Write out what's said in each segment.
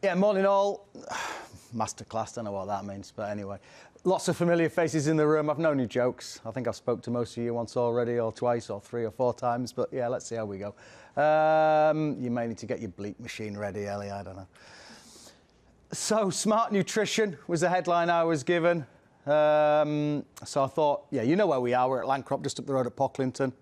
Yeah, morning all. Masterclass, don't know what that means, but anyway. Lots of familiar faces in the room. I've known you jokes. I think I've spoke to most of you once already, or twice, or 3 or 4 times, but yeah, let's see how we go. You may need to get your bleep machine ready, Ellie, I don't know. So, Smart Nutrition was the headline I was given. So I thought, yeah, you know where we are. We're at Lancrop, just up the road at Pocklington.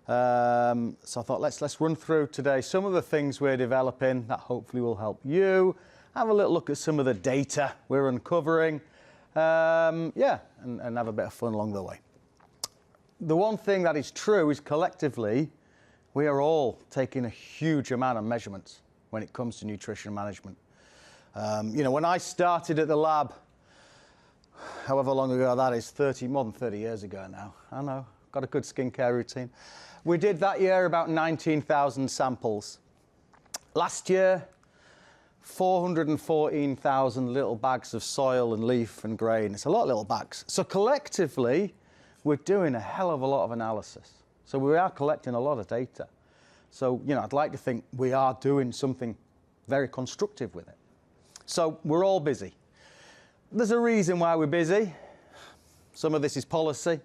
So I thought, let's run through today some of the things we're developing that hopefully will help you. Have a little look at some of the data we're uncovering. Yeah, and have a bit of fun along the way. The one thing that is true is collectively, we are all taking a huge amount of measurements when it comes to nutrition management. You know, when I started at the lab, however long ago that is, more than 30 years ago now, I know, got a good skincare routine. We did that year about 19,000 samples. Last year, 414,000 little bags of soil and leaf and grain. It's a lot of little bags. So collectively, we're doing a hell of a lot of analysis. So we are collecting a lot of data. So, you know, I'd like to think we are doing something very constructive with it. So we're all busy. There's a reason why we're busy. Some of this is policy.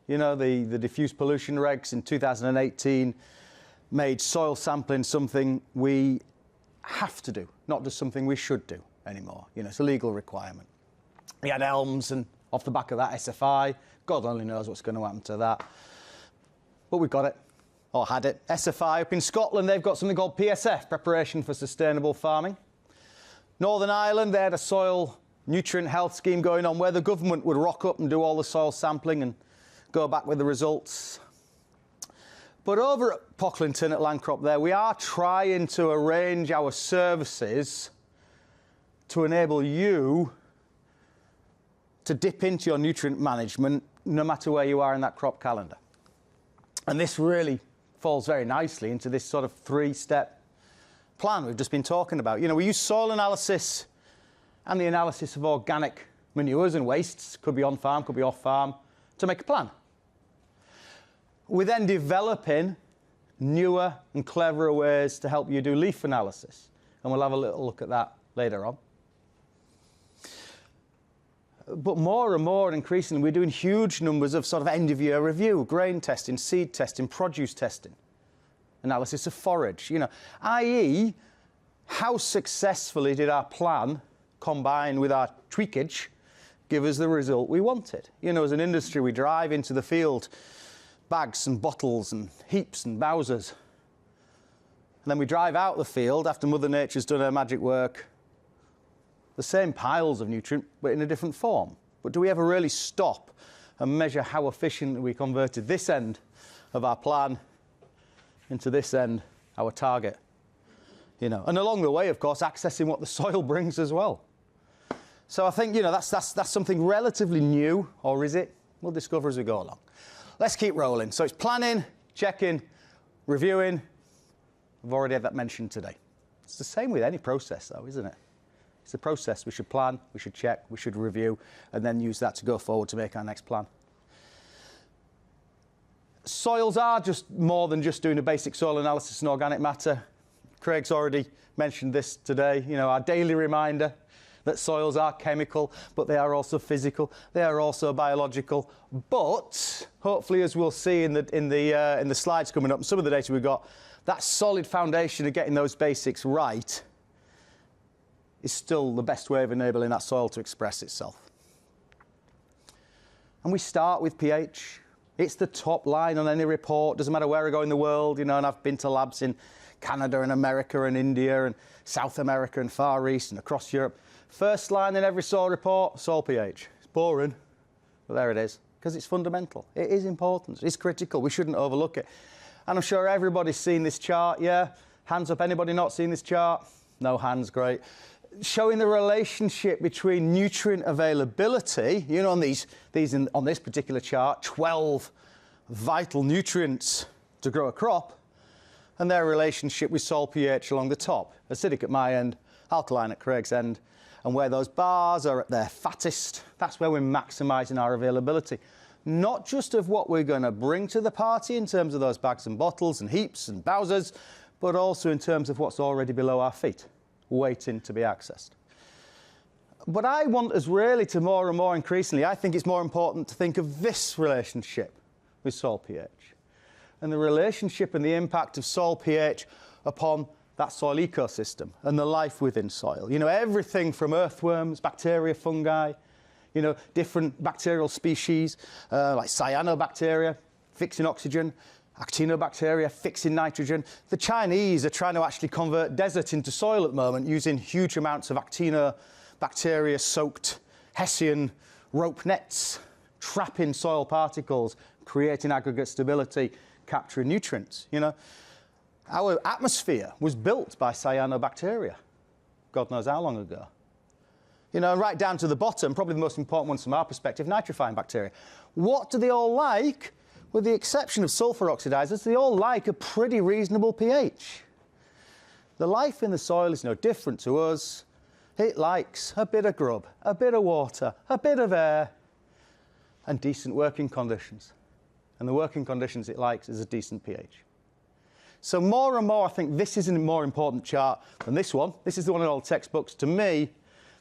You know, the diffuse pollution regs in 2018 made soil sampling something we have to do, not just something we should do anymore. You know, it's a legal requirement. We had ELMS, and off the back of that, SFI. God only knows what's going to happen to that. But we've got it, or had it. SFI up in Scotland, they've got something called PSF, Preparation for Sustainable Farming. Northern Ireland, they had a soil nutrient health scheme going on where the government would rock up and do all the soil sampling and go back with the results. But over at Pocklington at Lancrop there, we are trying to arrange our services to enable you to dip into your nutrient management no matter where you are in that crop calendar. And this really falls very nicely into this sort of 3-step plan we've just been talking about. You know, we use soil analysis and the analysis of organic manures and wastes, could be on farm, could be off farm, to make a plan. We're then developing newer and cleverer ways to help you do leaf analysis. And we'll have a little look at that later on. But more and more and increasingly, we're doing huge numbers of sort of end-of-year review, grain testing, seed testing, produce testing, analysis of forage, you know, i.e., how successfully did our plan combined with our tweakage give us the result we wanted. You know, as an industry, we drive into the field, bags and bottles and heaps and bowsers. And then we drive out the field after Mother Nature's done her magic work, the same piles of nutrient, but in a different form. But do we ever really stop and measure how efficiently we converted this end of our plan into this end, our target? You know, and along the way, of course, accessing what the soil brings as well. So I think, you know, that's something relatively new, or is it? We'll discover as we go along. Let's keep rolling. So it's planning, checking, reviewing. I've already had that mentioned today. It's the same with any process, though, isn't it? It's a process. We should plan, we should check, we should review, and then use that to go forward to make our next plan. Soils are just more than just doing a basic soil analysis and organic matter. Craig's already mentioned this today. You know, our daily reminder that soils are chemical, but they are also physical. They are also biological. But hopefully, as we'll see in the slides coming up, and some of the data we've got, that solid foundation of getting those basics right is still the best way of enabling that soil to express itself. And we start with pH. It's the top line on any report. Doesn't matter where I go in the world, you know. And I've been to labs in Canada and America and India and South America and Far East and across Europe. First line in every soil report, soil pH. It's boring, but there it is, because it's fundamental. It is important. It's critical. We shouldn't overlook it. And I'm sure everybody's seen this chart, yeah? Hands up, anybody not seen this chart? No hands, great. Showing the relationship between nutrient availability, you know, on on this particular chart, 12 vital nutrients to grow a crop, and their relationship with soil pH along the top. Acidic at my end, alkaline at Craig's end. And where those bars are at their fattest, that's where we're maximising our availability. Not just of what we're going to bring to the party in terms of those bags and bottles and heaps and bowsers, but also in terms of what's already below our feet. waiting to be accessed. But I want us really to more and more increasingly, I think it's more important to think of this relationship with soil pH and the relationship and the impact of soil pH upon that soil ecosystem and the life within soil. You know, everything from earthworms, bacteria, fungi, you know, different bacterial species like cyanobacteria, fixing oxygen, actinobacteria, fixing nitrogen. The Chinese are trying to actually convert desert into soil at the moment using huge amounts of actinobacteria-soaked Hessian rope nets, trapping soil particles, creating aggregate stability, capturing nutrients, you know. Our atmosphere was built by cyanobacteria, God knows how long ago. You know, right down to the bottom, probably the most important ones from our perspective, nitrifying bacteria. What do they all like? With the exception of sulfur oxidizers, they all like a pretty reasonable pH. The life in the soil is no different to us. It likes a bit of grub, a bit of water, a bit of air, and decent working conditions. And the working conditions it likes is a decent pH. So more and more, I think this is a more important chart than this one. This is the one in all the textbooks. To me,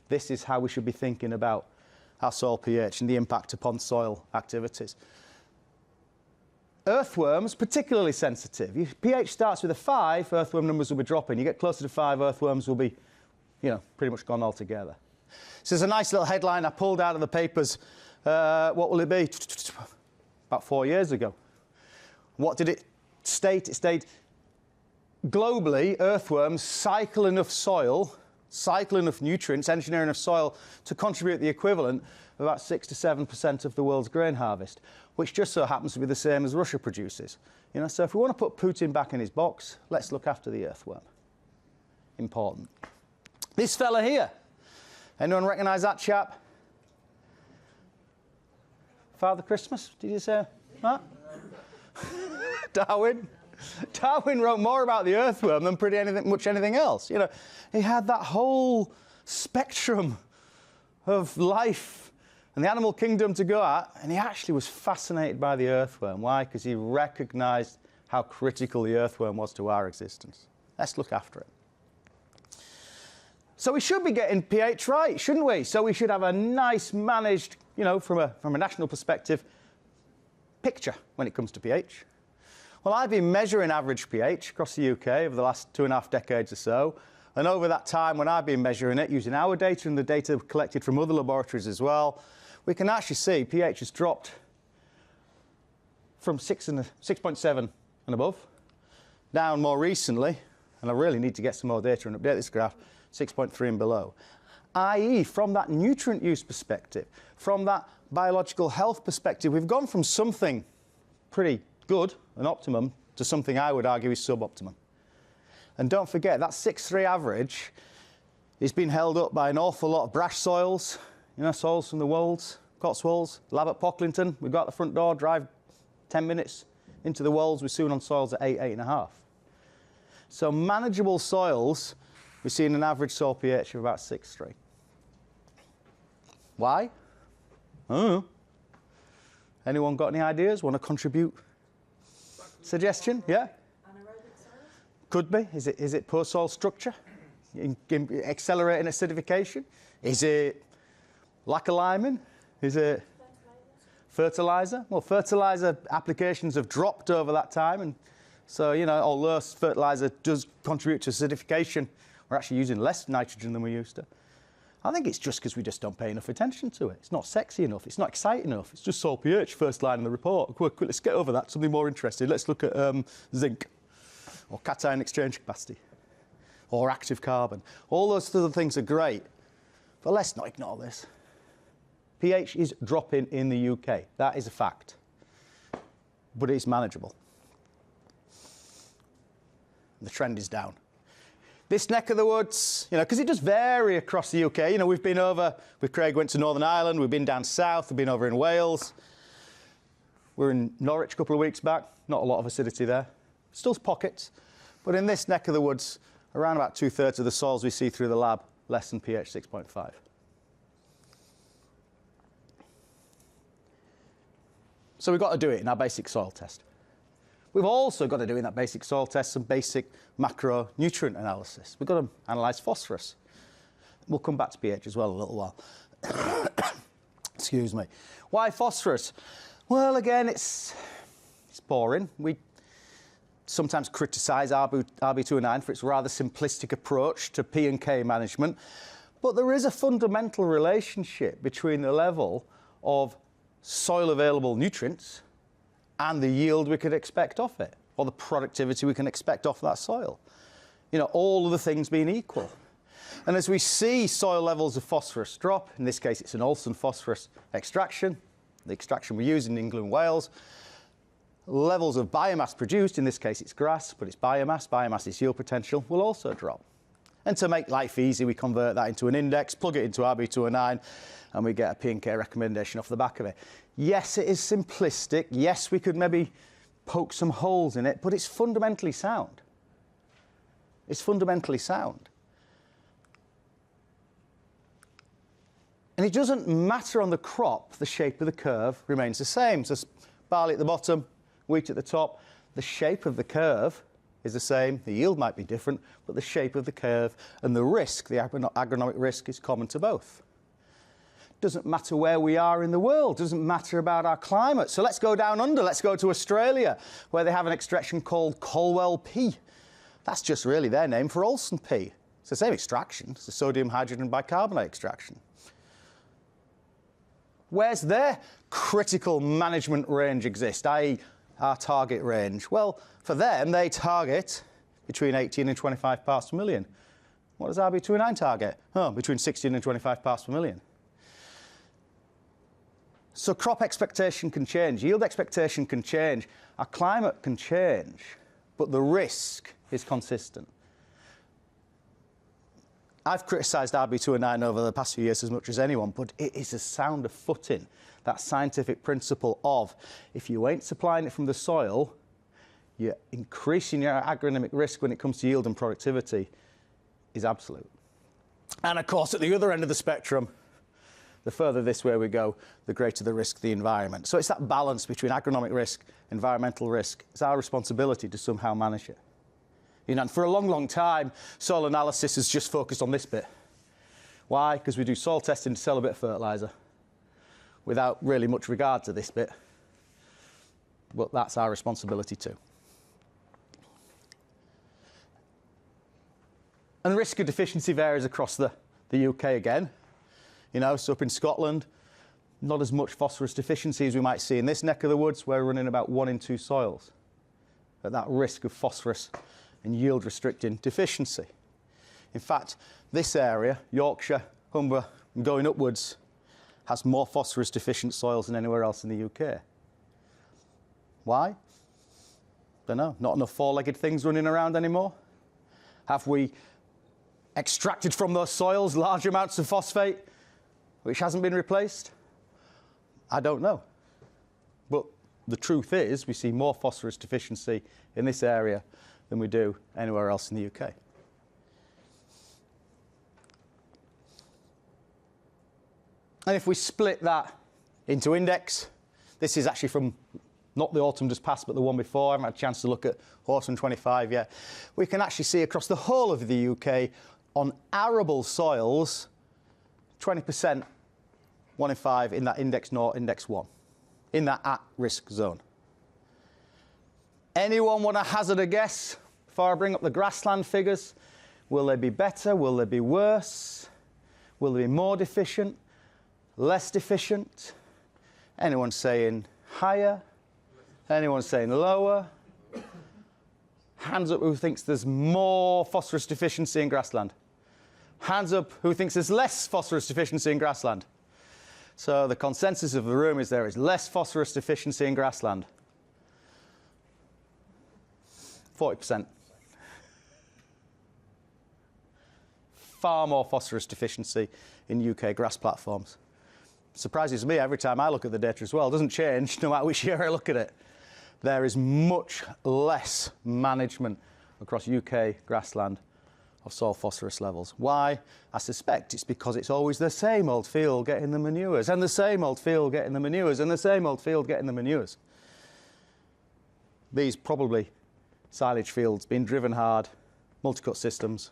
this is how we should be thinking about our soil pH and the impact upon soil activities. Earthworms, particularly sensitive. If pH starts with a 5, earthworm numbers will be dropping. You get closer to 5, earthworms will be, you know, pretty much gone altogether. So there's a nice little headline I pulled out of the papers. What will it be? About 4 years ago. What did it state? It stated, globally, earthworms cycle enough soil, cycle enough nutrients, engineer enough soil to contribute the equivalent of about 6 to 7% of the world's grain harvest, which just so happens to be the same as Russia produces. You know, so if we want to put Putin back in his box, let's look after the earthworm. Important. This fella here. Anyone recognise that chap? Father Christmas, did you say? Huh? Darwin. Darwin wrote more about the earthworm than much anything else. You know, he had that whole spectrum of life and the animal kingdom to go at, and he actually was fascinated by the earthworm. Why? Because he recognised how critical the earthworm was to our existence. Let's look after it. So we should be getting pH right, shouldn't we? So we should have a nice managed, you know, from a national perspective, picture when it comes to pH. Well, I've been measuring average pH across the UK over the last 2.5 decades or so. And over that time, when I've been measuring it, using our data and the data collected from other laboratories as well, we can actually see pH has dropped from 6.7 and above, down more recently, and I really need to get some more data and update this graph, 6.3 and below. I.e., from that nutrient use perspective, from that biological health perspective, we've gone from something pretty good, an optimum, to something I would argue is suboptimum. And don't forget, that 6.3 average is being held up by an awful lot of brash soils, you know, soils from the Wolds, Cotswolds, Lab at Pocklington. We go out the front door, drive 10 minutes into the Wolds, we're soon on soils at 8, 8.5. So manageable soils, we're seeing an average soil pH of about 6.3. Why? I don't know. Anyone got any ideas? Want to contribute? Suggestion? Yeah? Could be. Is it poor soil structure? Accelerating acidification? Is it lack of liming? Is it fertilizer? Well, fertilizer applications have dropped over that time, and so, you know, although fertilizer does contribute to acidification, we're actually using less nitrogen than we used to. I think it's just because we just don't pay enough attention to it. It's not sexy enough. It's not exciting enough. It's just soil pH, first line in the report. Quick, let's get over that. Something more interesting. Let's look at zinc, or cation exchange capacity, or active carbon. All those other things are great, but let's not ignore this. pH is dropping in the UK. That is a fact, but it's manageable. The trend is down. This neck of the woods, you know, because it does vary across the UK. You know, we've been over, with Craig went to Northern Ireland, we've been down south, we've been over in Wales. We're in Norwich a couple of weeks back, not a lot of acidity there. Still pockets, but in this neck of the woods, around about 2/3 of the soils we see through the lab, less than pH 6.5. So we've got to do it in our basic soil test. We've also got to do in that basic soil test some basic macronutrient analysis. We've got to analyse phosphorus. We'll come back to pH as well in a little while. Excuse me. Why phosphorus? Well, again, it's boring. We sometimes criticise RB209 for its rather simplistic approach to P and K management, but there is a fundamental relationship between the level of soil available nutrients and the yield we could expect off it, or the productivity we can expect off that soil. You know, all of the things being equal. And as we see soil levels of phosphorus drop, in this case it's an Olsen phosphorus extraction, the extraction we use in England and Wales, levels of biomass produced, in this case it's grass, but it's biomass is yield potential, will also drop. And to make life easy, we convert that into an index, plug it into RB209, and we get a P&K recommendation off the back of it. Yes, it is simplistic. Yes, we could maybe poke some holes in it, but it's fundamentally sound. It's fundamentally sound. And it doesn't matter on the crop, the shape of the curve remains the same. So barley at the bottom, wheat at the top, the shape of the curve is the same. The yield might be different, but the shape of the curve and the risk, the agronomic risk, is common to both. Doesn't matter where we are in the world, doesn't matter about our climate. So let's go down under, let's go to Australia, where they have an extraction called Colwell P. That's just really their name for Olsen P. It's the same extraction, it's the sodium hydrogen bicarbonate extraction. Where's their critical management range exist, i.e. our target range? Well, for them, they target between 18 and 25 parts per million. What does RB209 target? Oh, between 16 and 25 parts per million. So crop expectation can change, yield expectation can change, our climate can change, but the risk is consistent. I've criticised RB209 over the past few years as much as anyone, but it is a sounder footing, that scientific principle of if you ain't supplying it from the soil, you're increasing your agronomic risk when it comes to yield and productivity is absolute. And of course, at the other end of the spectrum, the further this way we go, the greater the risk of the environment. So it's that balance between agronomic risk, environmental risk. It's our responsibility to somehow manage it. You know, and for a long, long time, soil analysis has just focused on this bit. Why? Because we do soil testing to sell a bit of fertiliser without really much regard to this bit. But that's our responsibility too. And the risk of deficiency varies across the UK again. You know, so up in Scotland, not as much phosphorus deficiency as we might see in this neck of the woods, where we're running about 1 in 2 soils at that risk of phosphorus and yield restricting deficiency. In fact, this area, Yorkshire, Humber, and going upwards, has more phosphorus deficient soils than anywhere else in the UK. Why? Don't know. Not enough four-legged things running around anymore? Have we extracted from those soils large amounts of phosphate which hasn't been replaced? I don't know. But the truth is we see more phosphorus deficiency in this area than we do anywhere else in the UK. And if we split that into index, this is actually from not the autumn just passed, but the one before. I haven't had a chance to look at autumn 25 yet. We can actually see across the whole of the UK on arable soils, 20%, 1 in 5 in that index 0, index 1, in that at-risk zone. Anyone want to hazard a guess before I bring up the grassland figures? Will they be better? Will they be worse? Will they be more deficient? Less deficient? Anyone saying higher? Anyone saying lower? Hands up who thinks there's more phosphorus deficiency in grassland. Hands up who thinks there's less phosphorus deficiency in grassland. So the consensus of the room is there is less phosphorus deficiency in grassland. 40%. Far more phosphorus deficiency in UK grass platforms. Surprises me every time I look at the data as well. It doesn't change no matter which year I look at it. There is much less management across UK grassland of soil phosphorus levels. Why? I suspect it's because it's always the same old field getting the manures, and the same old field getting the manures, and the same old field getting the manures. these probably silage fields being driven hard, multi-cut systems.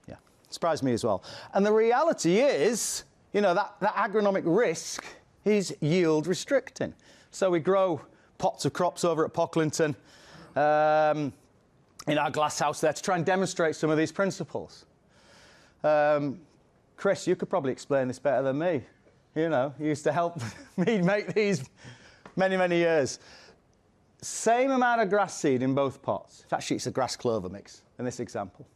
Yeah, surprised me as well. And the reality is, you know, that agronomic risk is yield restricting. So we grow pots of crops over at Pocklington in our glass house there to try and demonstrate some of these principles. Chris, you could probably explain this better than me. You know, you used to help me make these many, many years. Same amount of grass seed in both pots. Actually, it's a grass clover mix in this example.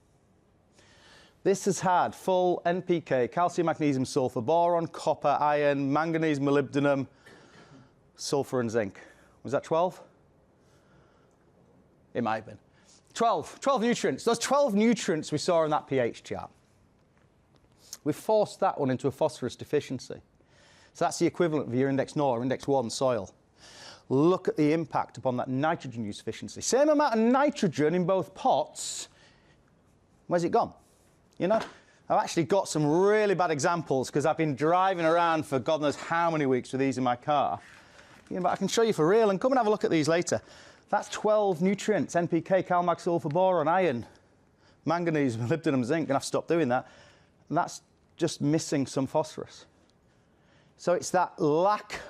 This has had full NPK, calcium, magnesium, sulfur, boron, copper, iron, manganese, molybdenum, sulfur and zinc. Was that 12? It might have been. 12 nutrients. Those 12 nutrients we saw in that pH chart. We forced that one into a phosphorus deficiency. So that's the equivalent of your index 0 or index 1 soil. Look at the impact upon that nitrogen use efficiency. Same amount of nitrogen in both pots. Where's it gone? You know, I've actually got some really bad examples because I've been driving around for God knows how many weeks with these in my car. You know, but I can show you for real, and come and have a look at these later. That's 12 nutrients: NPK, Cal, Mag, sulfur, boron, iron, manganese, molybdenum, zinc, and I've stopped doing that. And that's just missing some phosphorus. So it's that lack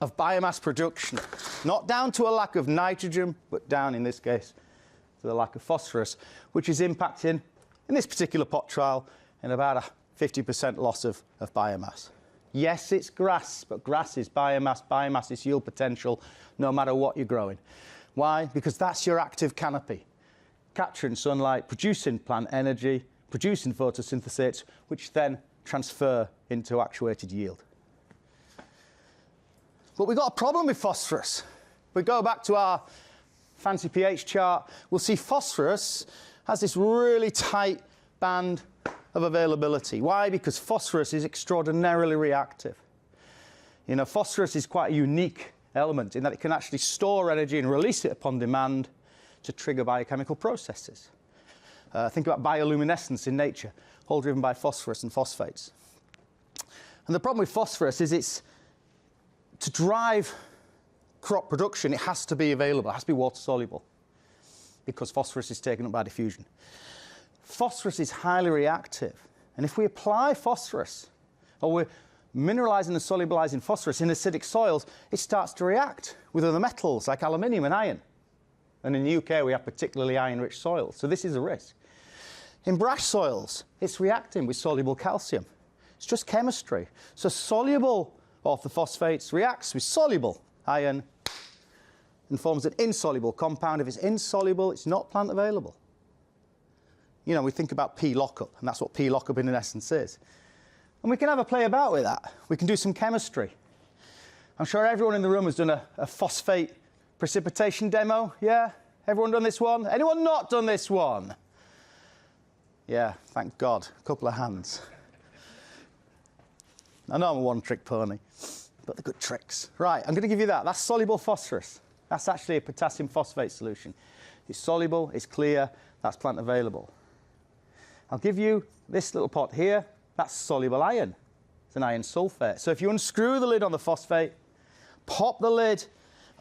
of biomass production, not down to a lack of nitrogen, but down, in this case, to the lack of phosphorus, which is impacting, in this particular pot trial, in about a 50% loss of biomass. Yes, it's grass, but grass is biomass. Biomass is yield potential, no matter what you're growing. Why? Because that's your active canopy, capturing sunlight, producing plant energy, producing photosynthesis, which then transfer into actuated yield. But we've got a problem with phosphorus. We go back to our fancy pH chart, we'll see phosphorus has this really tight band of availability. Why? Because phosphorus is extraordinarily reactive. You know, phosphorus is quite a unique element in that it can actually store energy and release it upon demand to trigger biochemical processes. Think about bioluminescence in nature, all driven by phosphorus and phosphates. And the problem with phosphorus is it's, to drive crop production, it has to be available, it has to be water soluble, because phosphorus is taken up by diffusion. Phosphorus is highly reactive, and if we apply phosphorus, or we're mineralizing and solubilizing phosphorus in acidic soils, it starts to react with other metals like aluminium and iron. And in the UK, we have particularly iron-rich soils, so this is a risk. In brash soils, it's reacting with soluble calcium. It's just chemistry. So soluble orthophosphates reacts with soluble iron and forms an insoluble compound. If it's insoluble, it's not plant available. You know, we think about P lockup, and that's what P lockup in essence is. And we can have a play about with that. We can do some chemistry. I'm sure everyone in the room has done a phosphate precipitation demo. Yeah? Everyone done this one? Anyone not done this one? Yeah, thank God. A couple of hands. I know I'm a one-trick pony, but they're good tricks. Right, I'm going to give you that. That's soluble phosphorus. That's actually a potassium phosphate solution. It's soluble, it's clear, that's plant available. I'll give you this little pot here. That's soluble iron. It's an iron sulfate. So if you unscrew the lid on the phosphate, pop the lid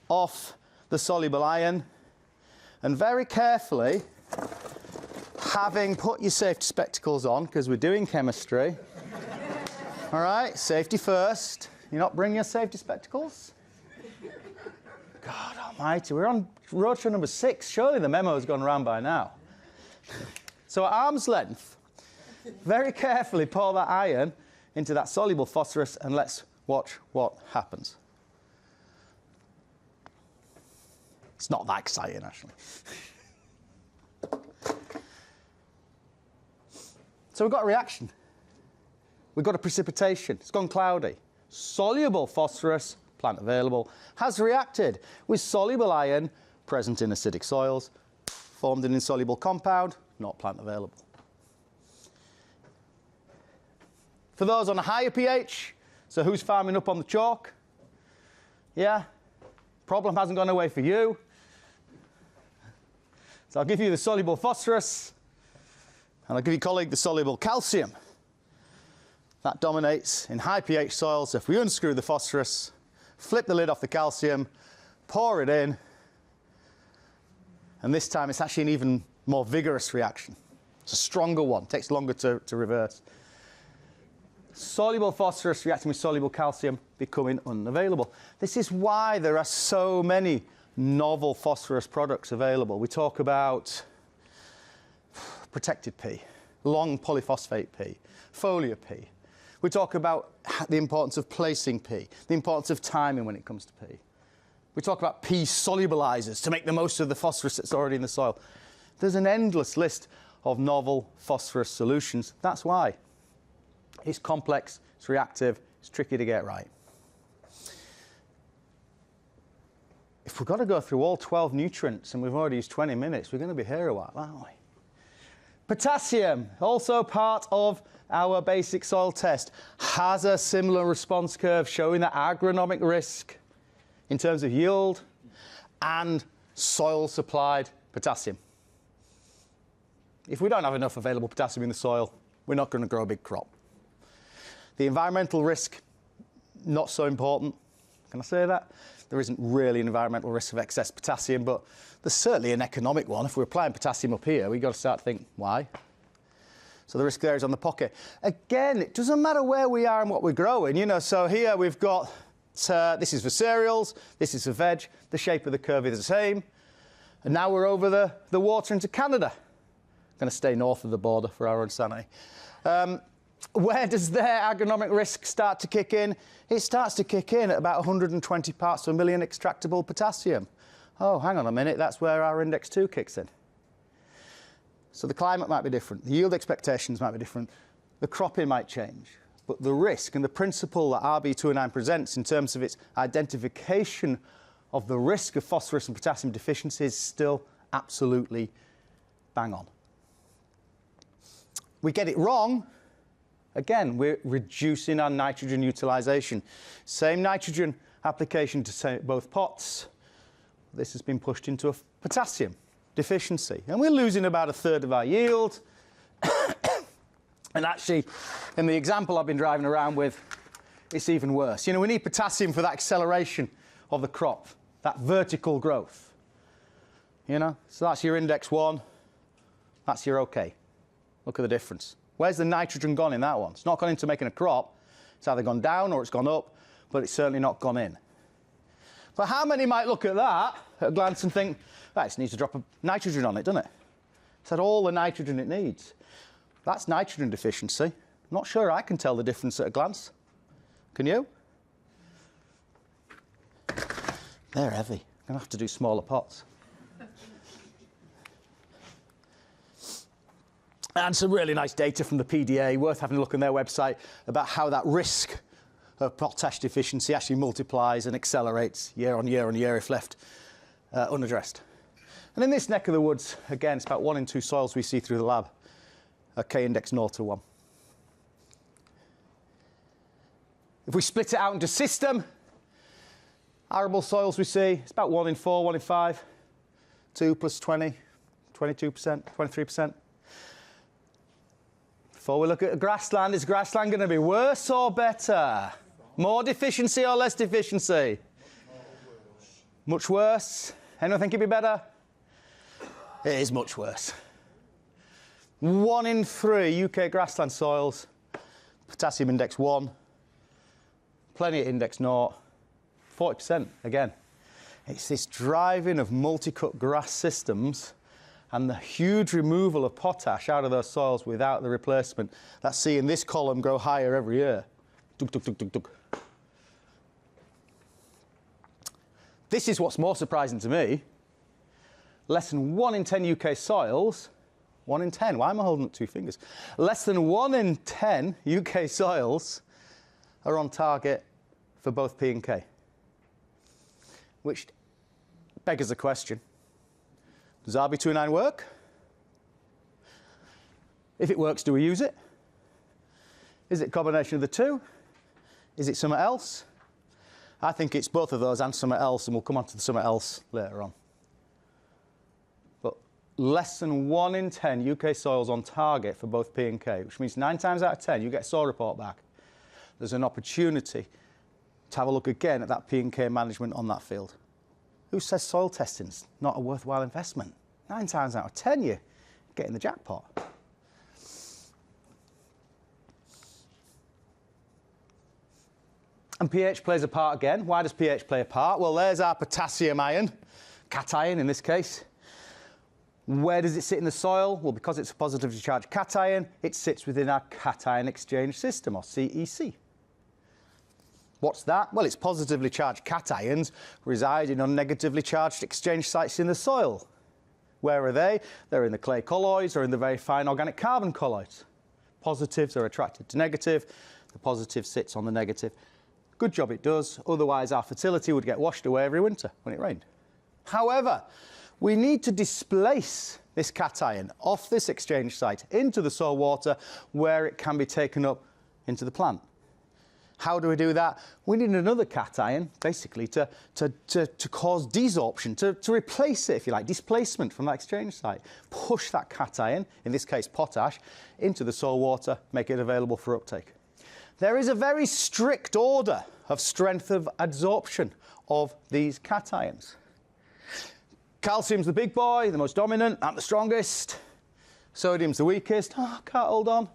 off the soluble iron, and very carefully, having put your safety spectacles on, because we're doing chemistry, all right, safety first. You're not bringing your safety spectacles? God almighty, we're on roadshow number 6. Surely the memo has gone around by now. So at arm's length, very carefully pour that iron into that soluble phosphorus, and let's watch what happens. It's not that exciting, actually. So we've got a reaction. We've got a precipitation. It's gone cloudy. Soluble phosphorus, plant available, has reacted with soluble iron present in acidic soils, formed an insoluble compound, not plant available. For those on a higher pH, so who's farming up on the chalk? Yeah? Problem hasn't gone away for you. So I'll give you the soluble phosphorus, and I'll give your colleague the soluble calcium. That dominates in high pH soils. So if we unscrew the phosphorus, flip the lid off the calcium, pour it in, and this time it's actually an even more vigorous reaction. It's a stronger one, takes longer to reverse. Soluble phosphorus reacting with soluble calcium becoming unavailable. This is why there are so many novel phosphorus products available. We talk about protected P, long polyphosphate P, foliar P. We talk about the importance of placing P, the importance of timing when it comes to P. We talk about P solubilizers to make the most of the phosphorus that's already in the soil. There's an endless list of novel phosphorus solutions. That's why. It's complex, it's reactive, it's tricky to get right. If we've got to go through all 12 nutrients and we've already used 20 minutes, we're going to be here a while, aren't we? Potassium, also part of our basic soil test, has a similar response curve showing the agronomic risk in terms of yield and soil-supplied potassium. If we don't have enough available potassium in the soil, we're not going to grow a big crop. The environmental risk, not so important. Can I say that? There isn't really an environmental risk of excess potassium, but there's certainly an economic one. If we're applying potassium up here, we've got to start to think, why? So the risk there is on the pocket. Again, it doesn't matter where we are and what we're growing, you know. So here we've got, this is for cereals, this is for veg. The shape of the curve is the same. And now we're over the water into Canada. I'm going to stay north of the border for our own sanity. Where does their agronomic risk start to kick in? It starts to kick in at about 120 parts per million extractable potassium. Oh, hang on a minute, that's where our index 2 kicks in. So the climate might be different, the yield expectations might be different, the cropping might change, but the risk and the principle that RB209 presents in terms of its identification of the risk of phosphorus and potassium deficiency is still absolutely bang on. We get it wrong. Again, we're reducing our nitrogen utilization. Same nitrogen application to both pots. This has been pushed into a potassium deficiency. And we're losing about a third of our yield. And actually, in the example I've been driving around with, it's even worse. You know, we need potassium for that acceleration of the crop, that vertical growth. You know, so that's your index 1. That's your OK. Look at the difference. Where's the nitrogen gone in that one? It's not gone into making a crop. It's either gone down or it's gone up, but it's certainly not gone in. But how many might look at that at a glance and think, well, it just needs to drop a nitrogen on it, doesn't it? It's had all the nitrogen it needs. That's nitrogen deficiency. I'm not sure I can tell the difference at a glance. Can you? They're heavy. I'm going to have to do smaller pots. And some really nice data from the PDA, worth having a look on their website, about how that risk of potash deficiency actually multiplies and accelerates year on year on year if left unaddressed. And in this neck of the woods, again, it's about 1 in 2 soils we see through the lab, a K-index 0 to 1. If we split it out into system, arable soils we see, it's about 1 in 4, 1 in 5, 2 plus 20, 22%, 23%. Before we look at grassland, is grassland going to be worse or better? More deficiency or less deficiency? Much worse. Anyone think it'd be better? It is much worse. 1 in 3 UK grassland soils, potassium index 1, plenty at index 0, 40% again. It's this driving of multi-cut grass systems and the huge removal of potash out of those soils without the replacement that's seeing this column grow higher every year. Dug, dug, dug, dug, dug. This is what's more surprising to me. Less than 1 in 10 UK soils, 1 in 10, why am I holding up 2 fingers? Less than 1 in 10 UK soils are on target for both P and K. Which beggars the question. Does RB209 work? If it works, do we use it? Is it a combination of the two? Is it something else? I think it's both of those and something else, and we'll come on to the something else later on. But less than 1 in 10 UK soils on target for both P and K, which means 9 times out of 10 you get a soil report back. There's an opportunity to have a look again at that P and K management on that field. Who says soil testing's not a worthwhile investment? 9 times out of 10, you're getting the jackpot. And pH plays a part again. Why does pH play a part? Well, there's our potassium ion, cation in this case. Where does it sit in the soil? Well, because it's a positively charged cation, it sits within our cation exchange system, or CEC. What's that? Well, it's positively charged cations residing on negatively charged exchange sites in the soil. Where are they? They're in the clay colloids or in the very fine organic carbon colloids. Positives are attracted to negative. The positive sits on the negative. Good job it does, otherwise our fertility would get washed away every winter when it rained. However, we need to displace this cation off this exchange site into the soil water where it can be taken up into the plant. How do we do that? We need another cation, basically, to cause desorption, to replace it, if you like, displacement from that exchange site. Push that cation, in this case potash, into the soil water, make it available for uptake. There is a very strict order of strength of adsorption of these cations. Calcium's the big boy, the most dominant, and the strongest. Sodium's the weakest. Oh, can't hold on.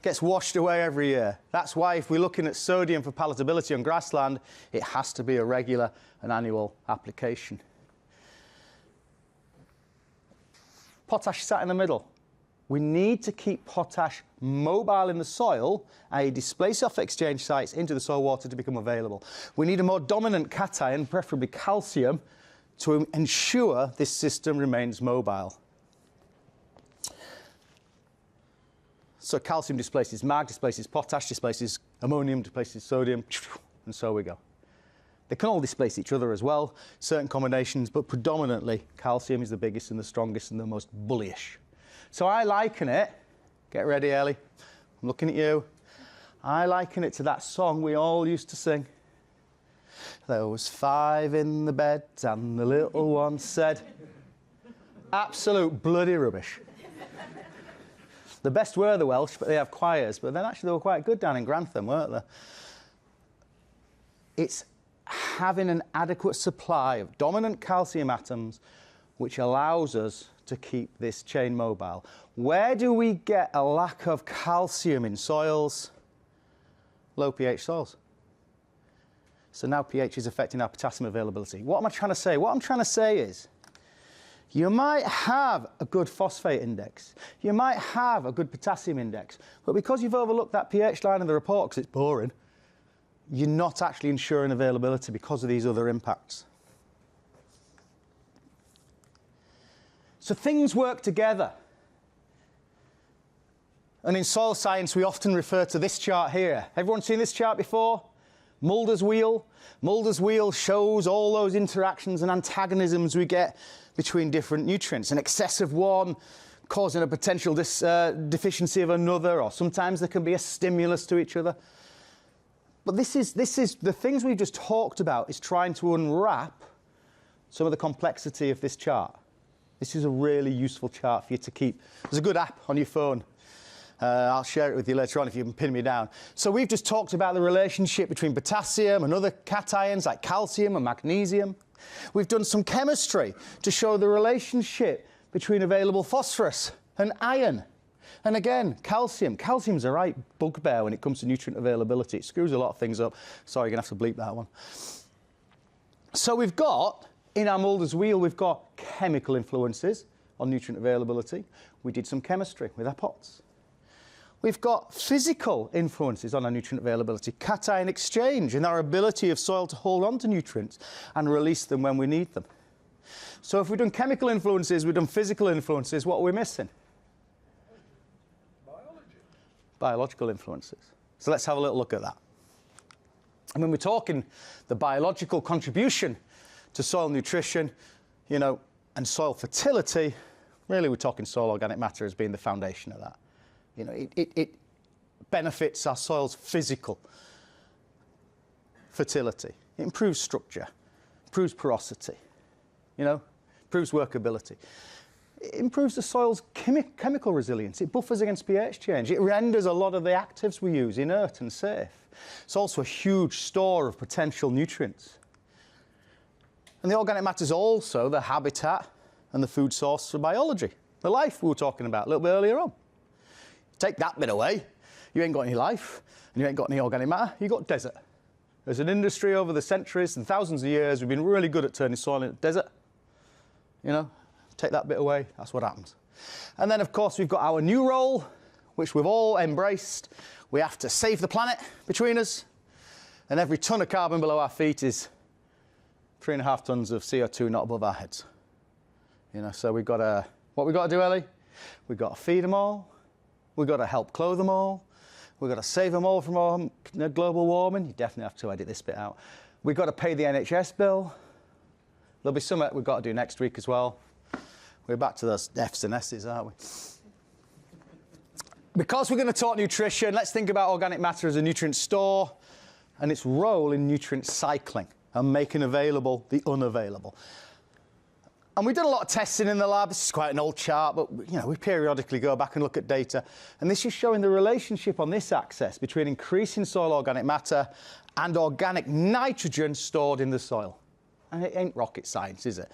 Gets washed away every year. That's why if we're looking at sodium for palatability on grassland, it has to be a regular and annual application. Potash sat in the middle. We need to keep potash mobile in the soil, i.e. displace off exchange sites into the soil water to become available. We need a more dominant cation, preferably calcium, to ensure this system remains mobile. So calcium displaces mag, displaces potash, displaces ammonium, displaces sodium, and so we go. They can all displace each other as well, certain combinations, but predominantly calcium is the biggest and the strongest and the most bullyish. So I liken it, get ready Ellie, I'm looking at you, I liken it to that song we all used to sing. There was 5 in the bed and the little one said, absolute bloody rubbish. The best were the Welsh, but they have choirs, but then actually they were quite good down in Grantham, weren't they? It's having an adequate supply of dominant calcium atoms which allows us to keep this chain mobile. Where do we get a lack of calcium in soils? Low pH soils. So now pH is affecting our potassium availability. What am I trying to say? What I'm trying to say is, you might have a good phosphate index, you might have a good potassium index, but because you've overlooked that pH line in the report because it's boring, you're not actually ensuring availability because of these other impacts. So things work together. And in soil science, we often refer to this chart here. Everyone seen this chart before? Mulder's wheel. Mulder's wheel shows all those interactions and antagonisms we get between different nutrients. An excess of one causing a potential deficiency of another, or sometimes there can be a stimulus to each other. But this is the things we've just talked about is trying to unwrap some of the complexity of this chart. This is a really useful chart for you to keep. There's a good app on your phone. I'll share it with you later on if you can pin me down. So we've just talked about the relationship between potassium and other cations like calcium and magnesium. We've done some chemistry to show the relationship between available phosphorus and iron. And again, calcium. Calcium's a right bugbear when it comes to nutrient availability. It screws a lot of things up. Sorry, you're going to have to bleep that one. So we've got, in our Mulder's wheel, we've got chemical influences on nutrient availability. We did some chemistry with our pots. We've got physical influences on our nutrient availability, cation exchange, and our ability of soil to hold on to nutrients and release them when we need them. So if we've done chemical influences, we've done physical influences, what are we missing? Biological influences. So let's have a little look at that. And when we're talking the biological contribution to soil nutrition, and soil fertility, really we're talking soil organic matter as being the foundation of that. It benefits our soil's physical fertility. It improves structure, improves porosity, improves workability. It improves the soil's chemical resilience. It buffers against pH change. It renders a lot of the actives we use inert and safe. It's also a huge store of potential nutrients. And the organic matter is also the habitat and the food source for biology, the life we were talking about a little bit earlier on. Take that bit away, you ain't got any life, and you ain't got any organic matter, you've got desert. As an industry over the centuries and thousands of years, we've been really good at turning soil into desert. You know, take that bit away, that's what happens. And then, of course, we've got our new role, which we've all embraced. We have to save the planet between us, and every tonne of carbon below our feet is 3.5 tonnes of CO2 not above our heads. You know, so we've got to, what we've got to do, Ellie? We've got to feed them all. We've got to help clothe them all. We've got to save them all from global warming. You definitely have to edit this bit out. We've got to pay the NHS bill. There'll be something we've got to do next week as well. We're back to those F's and S's, aren't we? Because we're going to talk nutrition, let's think about organic matter as a nutrient store and its role in nutrient cycling and making available the unavailable. And we've done a lot of testing in the lab. This is quite an old chart, but you know, we periodically go back and look at data. And this is showing the relationship on this axis between increasing soil organic matter and organic nitrogen stored in the soil. And it ain't rocket science, is it?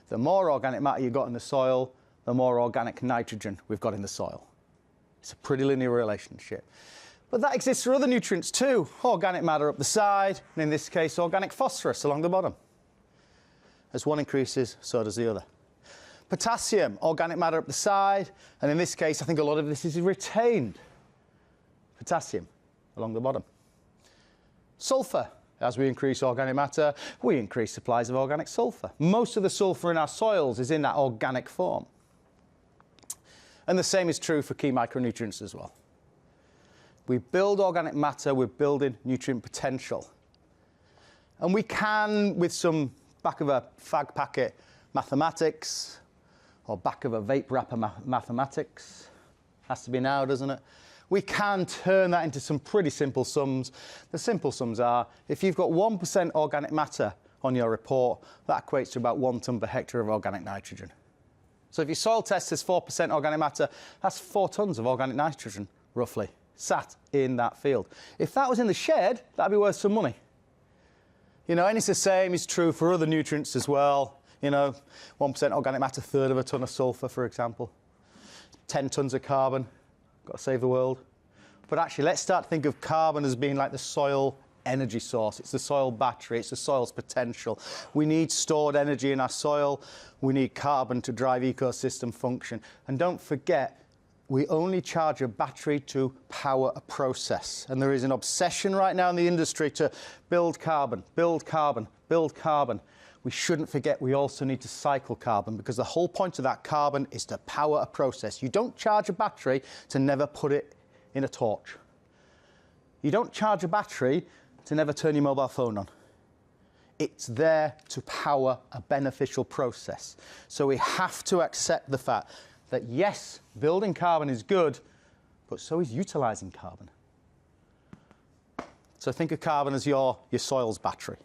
The more organic matter you've got in the soil, the more organic nitrogen we've got in the soil. It's a pretty linear relationship. But that exists for other nutrients too. Organic matter up the side, and in this case, organic phosphorus along the bottom. As one increases, so does the other. Potassium, organic matter up the side, and in this case, I think a lot of this is retained potassium along the bottom. Sulfur, as we increase organic matter, we increase supplies of organic sulfur. Most of the sulfur in our soils is in that organic form. And the same is true for key micronutrients as well. We build organic matter, we're building nutrient potential. And we can, with some back of a fag packet mathematics, or back of a vape wrapper mathematics, has to be now, doesn't it? We can turn that into some pretty simple sums. The simple sums are, if you've got 1% organic matter on your report, that equates to about 1 tonne per hectare of organic nitrogen. So if your soil test says 4% organic matter, that's 4 tonnes of organic nitrogen, roughly, sat in that field. If that was in the shed, that'd be worth some money. You know, and it's the same is true for other nutrients as well. You know, 1% organic matter, 1/3 of a tonne of sulfur, for example. 10 tonnes of carbon, got to save the world. But actually, let's start to think of carbon as being like the soil energy source. It's the soil battery, it's the soil's potential. We need stored energy in our soil. We need carbon to drive ecosystem function. And don't forget, we only charge a battery to power a process. And there is an obsession right now in the industry to build carbon, build carbon, build carbon. We shouldn't forget we also need to cycle carbon, because the whole point of that carbon is to power a process. You don't charge a battery to never put it in a torch. You don't charge a battery to never turn your mobile phone on. It's there to power a beneficial process. So we have to accept the fact that yes, building carbon is good, but so is utilising carbon. So think of carbon as your soil's battery.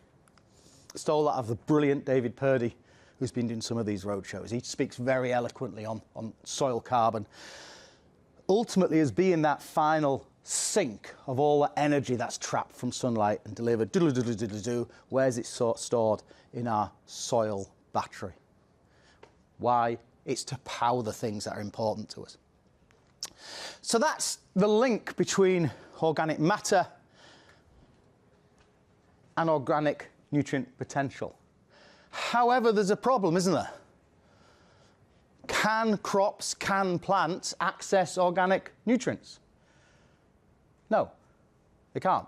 Stole that out of the brilliant David Purdy, who's been doing some of these roadshows. He speaks very eloquently on soil carbon. Ultimately, as being that final sink of all the energy that's trapped from sunlight and delivered, where's it stored? In our soil battery. Why? It's to power the things that are important to us. So that's the link between organic matter and organic nutrient potential. However, there's a problem, isn't there? Can crops, can plants access organic nutrients? No, they can't.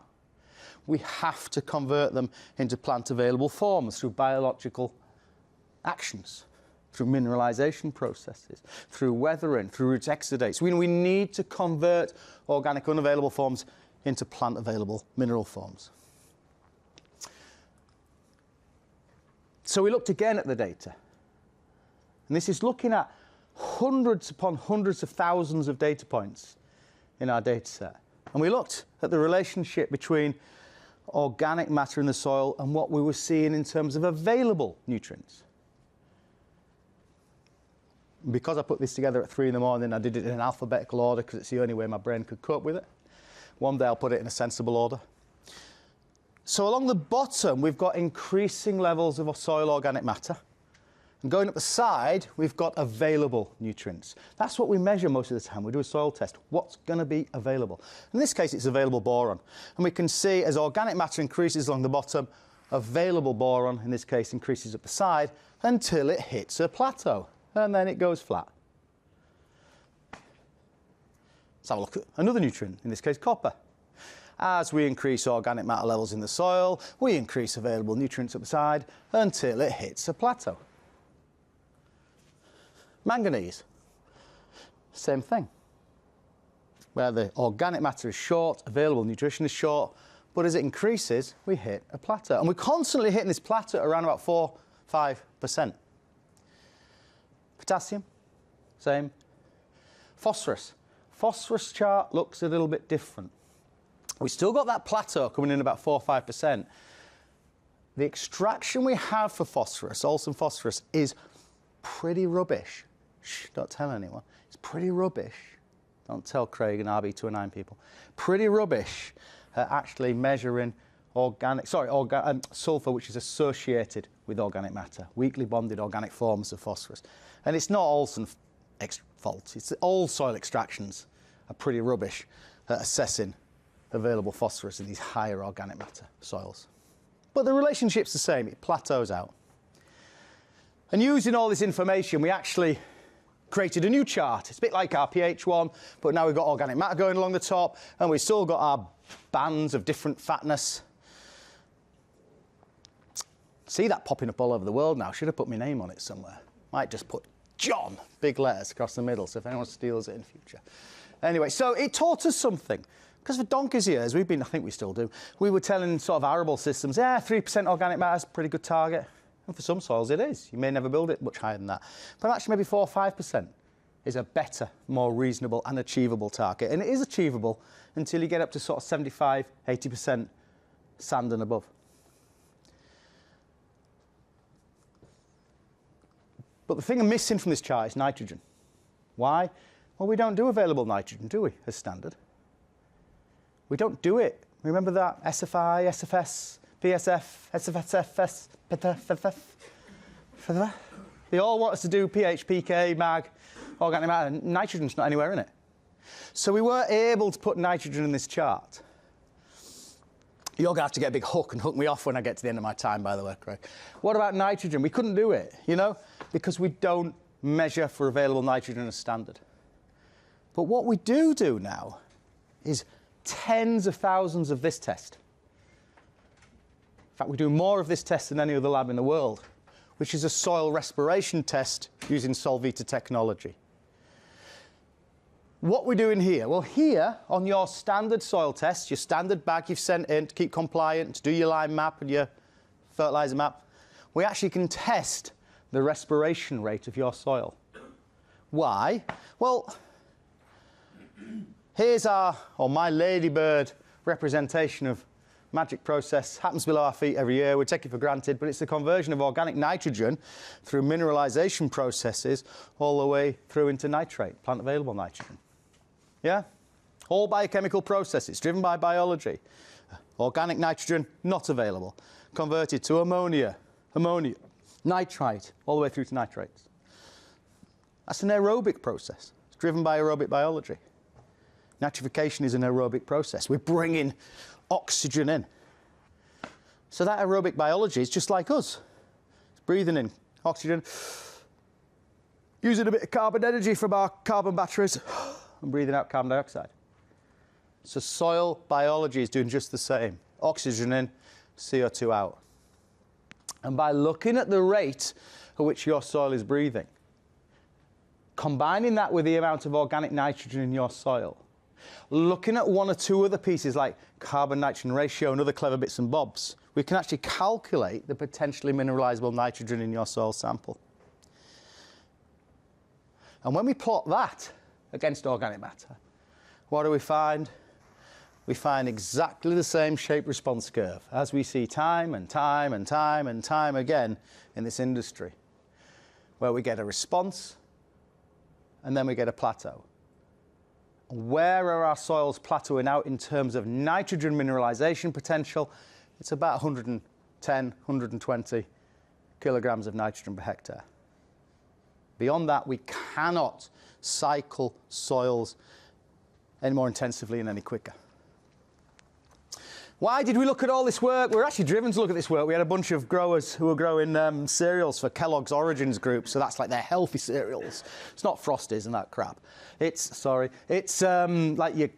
We have to convert them into plant-available forms through biological actions, through mineralization processes, through weathering, through root exudates. We need to convert organic unavailable forms into plant-available mineral forms. So we looked again at the data. And this is looking at hundreds upon hundreds of thousands of data points in our data set. And we looked at the relationship between organic matter in the soil and what we were seeing in terms of available nutrients. And because I put this together at 3 in the morning, I did it in an alphabetical order because it's the only way my brain could cope with it. One day I'll put it in a sensible order. So along the bottom, we've got increasing levels of soil organic matter. And going up the side, we've got available nutrients. That's what we measure most of the time. We do a soil test. What's going to be available? In this case, it's available boron. And we can see as organic matter increases along the bottom, available boron, in this case, increases up the side until it hits a plateau. And then it goes flat. Let's have a look at another nutrient, in this case, copper. As we increase organic matter levels in the soil, we increase available nutrients up the side until it hits a plateau. Manganese, same thing. Where the organic matter is short, available nutrition is short, but as it increases, we hit a plateau. And we're constantly hitting this plateau at around about 4–5%. Potassium, same. Phosphorus. Phosphorus chart looks a little bit different. We still got that plateau coming in about 4–5%. The extraction we have for phosphorus, Olsen phosphorus, is pretty rubbish. Shh, don't tell anyone. It's pretty rubbish. Don't tell Craig and RB209 people. Pretty rubbish at actually measuring sulfur, which is associated with organic matter, weakly bonded organic forms of phosphorus. And it's not Olsen's fault. It's all soil extractions are pretty rubbish at assessing available phosphorus in these higher organic matter soils. But the relationship's the same. It plateaus out. And using all this information, we actually created a new chart. It's a bit like our pH one, but now we've got organic matter going along the top, and we've still got our bands of different fatness. See that popping up all over the world now. Should have put my name on it somewhere. Might just put John, big letters across the middle, so if anyone steals it in the future. Anyway, so it taught us something. Because for donkey's years, I think we still do, we were telling sort of arable systems, 3% organic matter is a pretty good target. And for some soils it is. You may never build it much higher than that. But actually maybe 4 or 5% is a better, more reasonable and achievable target. And it is achievable until you get up to sort of 75, 80% sand and above. But the thing I'm missing from this chart is nitrogen. Why? Well, we don't do available nitrogen, do we, as standard? We don't do it. Remember that? SFI, SFS, PSF, SFSFS, PTFF. They all want us to do pH, pK, mag, organic matter. Nitrogen's not anywhere in it. So we weren't able to put nitrogen in this chart. You're going to have to get a big hook and hook me off when I get to the end of my time, by the way, Craig. What about nitrogen? We couldn't do it, because we don't measure for available nitrogen as standard. But what we do now is tens of thousands of this test. In fact, we do more of this test than any other lab in the world, which is a soil respiration test using Solvita technology. What we're doing here? Well, here on your standard soil test, your standard bag you've sent in to keep compliant, to do your lime map and your fertilizer map, we actually can test the respiration rate of your soil. Why? Well, here's my ladybird representation of magic process. Happens below our feet every year. We take it for granted, but it's the conversion of organic nitrogen through mineralization processes all the way through into nitrate, plant available nitrogen. Yeah? All biochemical processes driven by biology. Organic nitrogen not available. Converted to ammonia, nitrite, all the way through to nitrates. That's an aerobic process. It's driven by aerobic biology. Nitrification is an aerobic process. We're bringing oxygen in. So that aerobic biology is just like us. It's breathing in oxygen, using a bit of carbon energy from our carbon batteries, and breathing out carbon dioxide. So soil biology is doing just the same. Oxygen in, CO2 out. And by looking at the rate at which your soil is breathing, combining that with the amount of organic nitrogen in your soil, looking at one or two other pieces like carbon-nitrogen ratio and other clever bits and bobs, we can actually calculate the potentially mineralizable nitrogen in your soil sample. And when we plot that against organic matter, what do we find? We find exactly the same shape response curve as we see time and time and time and time again in this industry, where we get a response and then we get a plateau. Where are our soils plateauing out in terms of nitrogen mineralization potential? it's about 110, 120 kilograms of nitrogen per hectare. Beyond that, we cannot cycle soils any more intensively and any quicker. Why did we look at all this work? We were actually driven to look at this work. We had a bunch of growers who were growing cereals for Kellogg's Origins Group, so that's like their healthy cereals. It's not Frosties and that crap. It's like your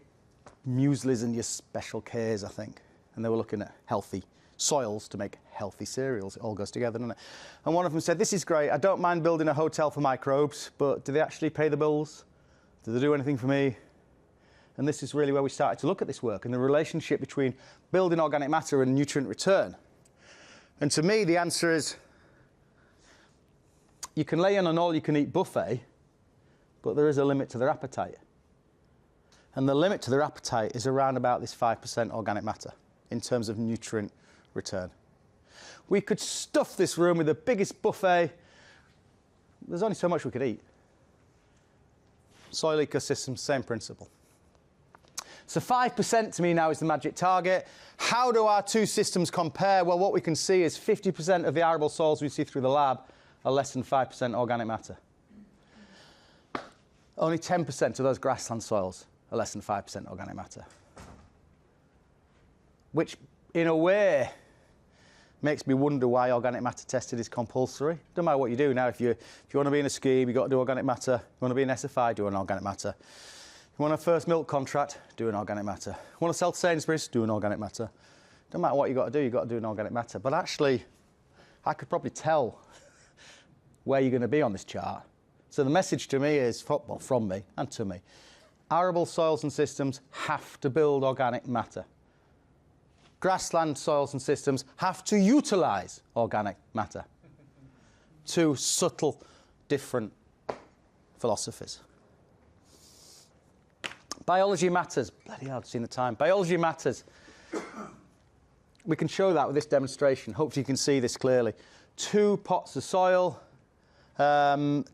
mueslis and your Special K's, I think. And they were looking at healthy soils to make healthy cereals. It all goes together, doesn't it? And one of them said, this is great. I don't mind building a hotel for microbes, but do they actually pay the bills? Do they do anything for me? And this is really where we started to look at this work and the relationship between building organic matter and nutrient return. And to me, the answer is, you can lay in an all-you-can-eat buffet, but there is a limit to their appetite. And the limit to their appetite is around about this 5% organic matter in terms of nutrient return. We could stuff this room with the biggest buffet. There's only so much we could eat. Soil ecosystems, same principle. So 5% to me now is the magic target. How do our two systems compare? Well, what we can see is 50% of the arable soils we see through the lab are less than 5% organic matter. Only 10% of those grassland soils are less than 5% organic matter. Which, in a way, makes me wonder why organic matter tested is compulsory. Don't matter what you do now. If you want to be in a scheme, you've got to do organic matter. You want to be in SFI, do an organic matter. You want a first milk contract, do an organic matter. You want to sell to Sainsbury's, do an organic matter. Don't matter what you've got to do, you've got to do an organic matter. But actually, I could probably tell where you're going to be on this chart. So the message to me is, well, from me and to me, arable soils and systems have to build organic matter. Grassland soils and systems have to utilise organic matter. Two subtle, different philosophies. Biology matters. Bloody hell, I've seen the time. Biology matters. We can show that with this demonstration. Hopefully you can see this clearly. 2 pots of soil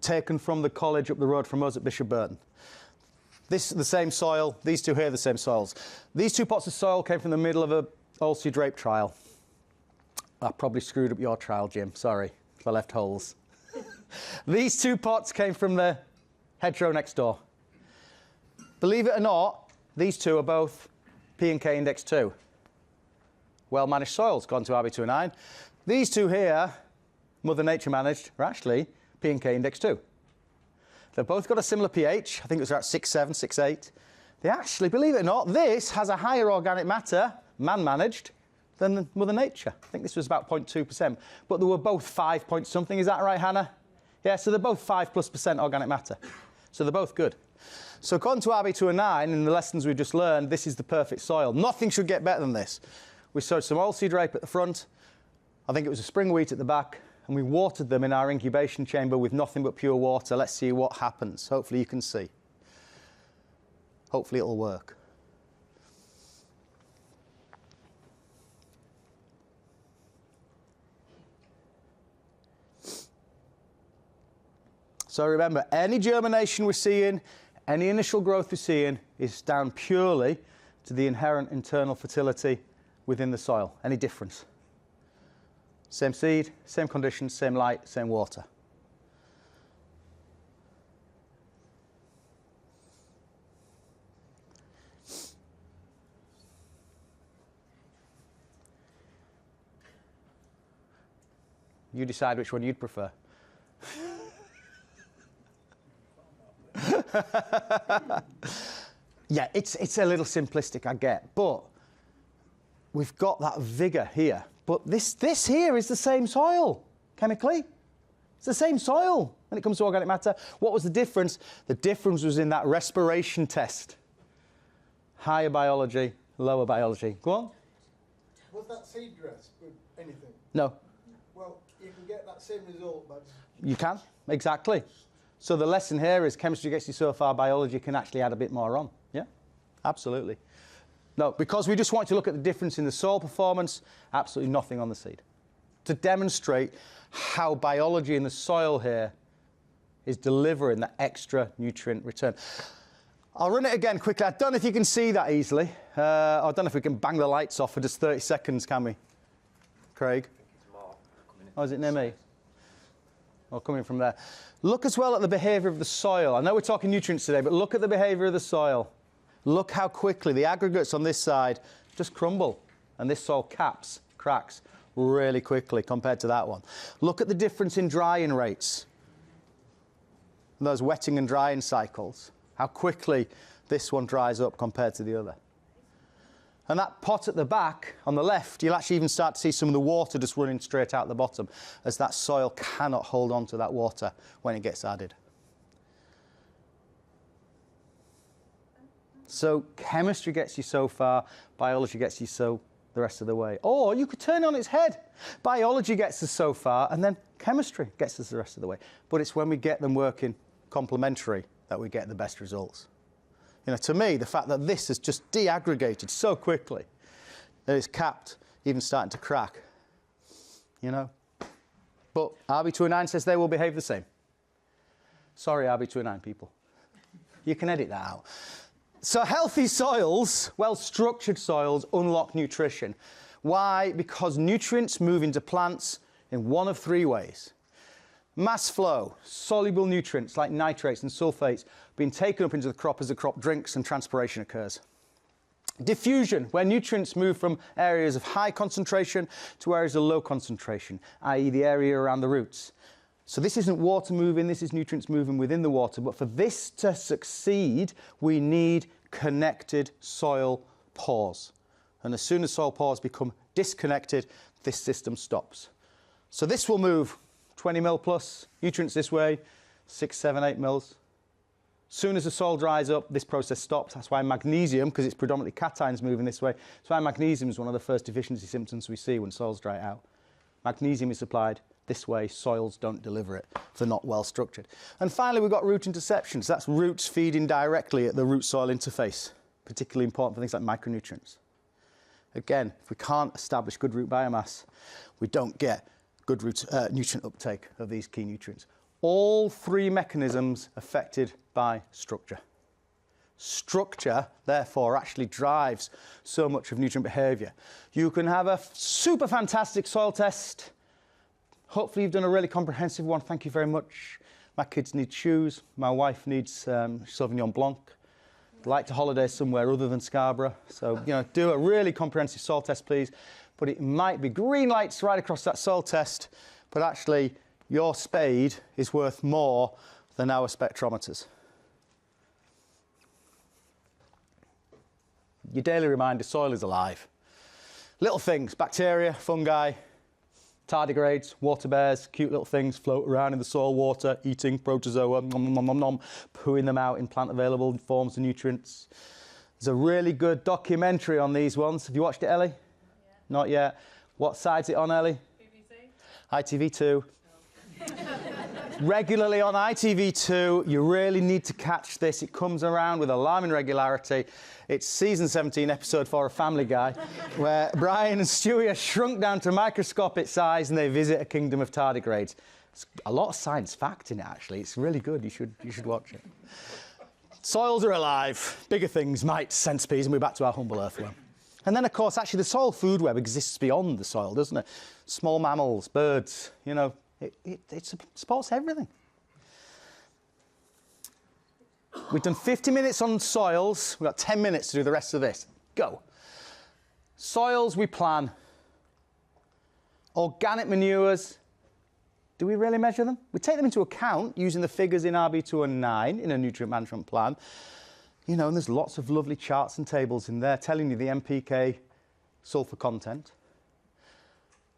taken from the college up the road from us at Bishop Burton. This is the same soil. These two here are the same soils. These 2 pots of soil came from the middle of a oilseed rape trial. I probably screwed up your trial, Jim. Sorry if I left holes. These 2 pots came from the hedgerow next door. Believe it or not, these 2 are both P&K Index 2. Well-managed soils, gone to RB29. These 2 here, Mother Nature managed, are actually P&K Index 2. They've both got a similar pH. I think it was about 6.7, 6.8. They actually, believe it or not, this has a higher organic matter, man-managed, than Mother Nature. I think this was about 0.2%. But they were both 5 point something. Is that right, Hannah? Yeah, so they're both 5+% organic matter. So they're both good. So according to RB209, in the lessons we've just learned, this is the perfect soil. Nothing should get better than this. We sowed some oilseed rape at the front. I think it was a spring wheat at the back. And we watered them in our incubation chamber with nothing but pure water. Let's see what happens. Hopefully you can see. Hopefully it'll work. So remember, any germination we're seeing, any initial growth we're seeing is down purely to the inherent internal fertility within the soil. Any difference? Same seed, same conditions, same light, same water. You decide which one you'd prefer. Yeah, it's a little simplistic, I get, but we've got that vigour here. But this here is the same soil, chemically. It's the same soil when it comes to organic matter. What was the difference? The difference was in that respiration test. Higher biology, lower biology. Go on. Was that seed dress with anything? No. Well, you can get that same result, but... You can, exactly. So the lesson here is chemistry gets you so far, biology can actually add a bit more on. Yeah, absolutely. No, because we just want to look at the difference in the soil performance, absolutely nothing on the seed. To demonstrate how biology in the soil here is delivering that extra nutrient return. I'll run it again quickly. I don't know if you can see that easily. I don't know if we can bang the lights off for just 30 seconds, can we? Craig? Oh, is it near me? Oh, coming from there. Look as well at the behaviour of the soil. I know we're talking nutrients today, but look at the behaviour of the soil. Look how quickly the aggregates on this side just crumble, and this soil cracks really quickly compared to that one. Look at the difference in drying rates. Those wetting and drying cycles, how quickly this one dries up compared to the other. And that pot at the back, on the left, you'll actually even start to see some of the water just running straight out the bottom, as that soil cannot hold on to that water when it gets added. So chemistry gets you so far, biology gets you so the rest of the way. Or you could turn it on its head. Biology gets us so far, and then chemistry gets us the rest of the way. But it's when we get them working complementary that we get the best results. You know, to me, the fact that this has just deaggregated so quickly, that it's capped, even starting to crack, you know. But RB209 says they will behave the same. Sorry, RB209 people. You can edit that out. So healthy soils, well-structured soils, unlock nutrition. Why? Because nutrients move into plants in one of three ways. Mass flow, soluble nutrients like nitrates and sulfates being taken up into the crop as the crop drinks and transpiration occurs. Diffusion, where nutrients move from areas of high concentration to areas of low concentration, i.e. the area around the roots. So this isn't water moving, this is nutrients moving within the water, but for this to succeed, we need connected soil pores. And as soon as soil pores become disconnected, this system stops. So this will move 20 mil plus nutrients this way, 6, 7, 8 mils. Soon as the soil dries up, this process stops. That's why magnesium, because it's predominantly cations moving this way, that's why magnesium is one of the first deficiency symptoms we see when soils dry out. Magnesium is supplied this way, soils don't deliver it if they're not well structured. And finally, we've got root interceptions. That's roots feeding directly at the root-soil interface, particularly important for things like micronutrients. Again, if we can't establish good root biomass, we don't get good nutrient uptake of these key nutrients. All three mechanisms affected by structure. Structure, therefore, actually drives so much of nutrient behaviour. You can have a super fantastic soil test. Hopefully you've done a really comprehensive one. Thank you very much. My kids need shoes. My wife needs Sauvignon Blanc. I'd like to holiday somewhere other than Scarborough. So, you know, do a really comprehensive soil test, please. But it might be green lights right across that soil test, but actually your spade is worth more than our spectrometers. Your daily reminder, soil is alive. Little things, bacteria, fungi, tardigrades, water bears, cute little things float around in the soil water, eating protozoa, nom, nom, nom, nom, pooing them out in plant-available forms of nutrients. There's a really good documentary on these ones. Have you watched it, Ellie? Not yet. What side's it on, Ellie? BBC. ITV2. Regularly on ITV2, you really need to catch this. It comes around with alarming regularity. It's season 17, episode 4 of Family Guy, where Brian and Stewie are shrunk down to microscopic size and they visit a kingdom of tardigrades. There's a lot of science fact in it, actually. It's really good. You should watch it. Soils are alive. Bigger things, mites, centipedes, and we're back to our humble earthworm. And then, of course, actually the soil food web exists beyond the soil, doesn't it? Small mammals, birds, you know, it supports everything. We've done 50 minutes on soils. We've got 10 minutes to do the rest of this. Go. Soils we plan. Organic manures. Do we really measure them? We take them into account using the figures in RB209 in a nutrient management plan. You know, and there's lots of lovely charts and tables in there telling you the NPK sulfur content.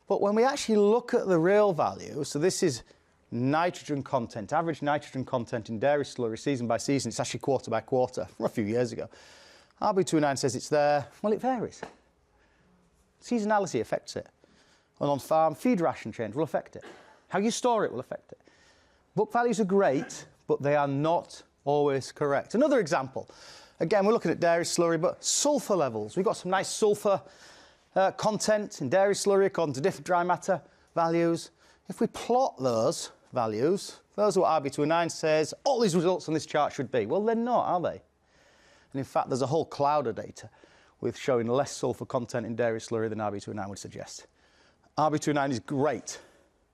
But when we actually look at the real value, so this is nitrogen content, average nitrogen content in dairy slurry season by season. It's actually quarter by quarter from a few years ago. RB209 says it's there. Well, it varies. Seasonality affects it. And on-farm, feed ration change will affect it. How you store it will affect it. Book values are great, but they are not always correct. Another example. Again, we're looking at dairy slurry, but sulfur levels. We've got some nice sulfur content in dairy slurry according to different dry matter values. If we plot those values, those are what RB209 says all these results on this chart should be. Well, they're not, are they? And in fact, there's a whole cloud of data with showing less sulfur content in dairy slurry than RB209 would suggest. RB29 is great.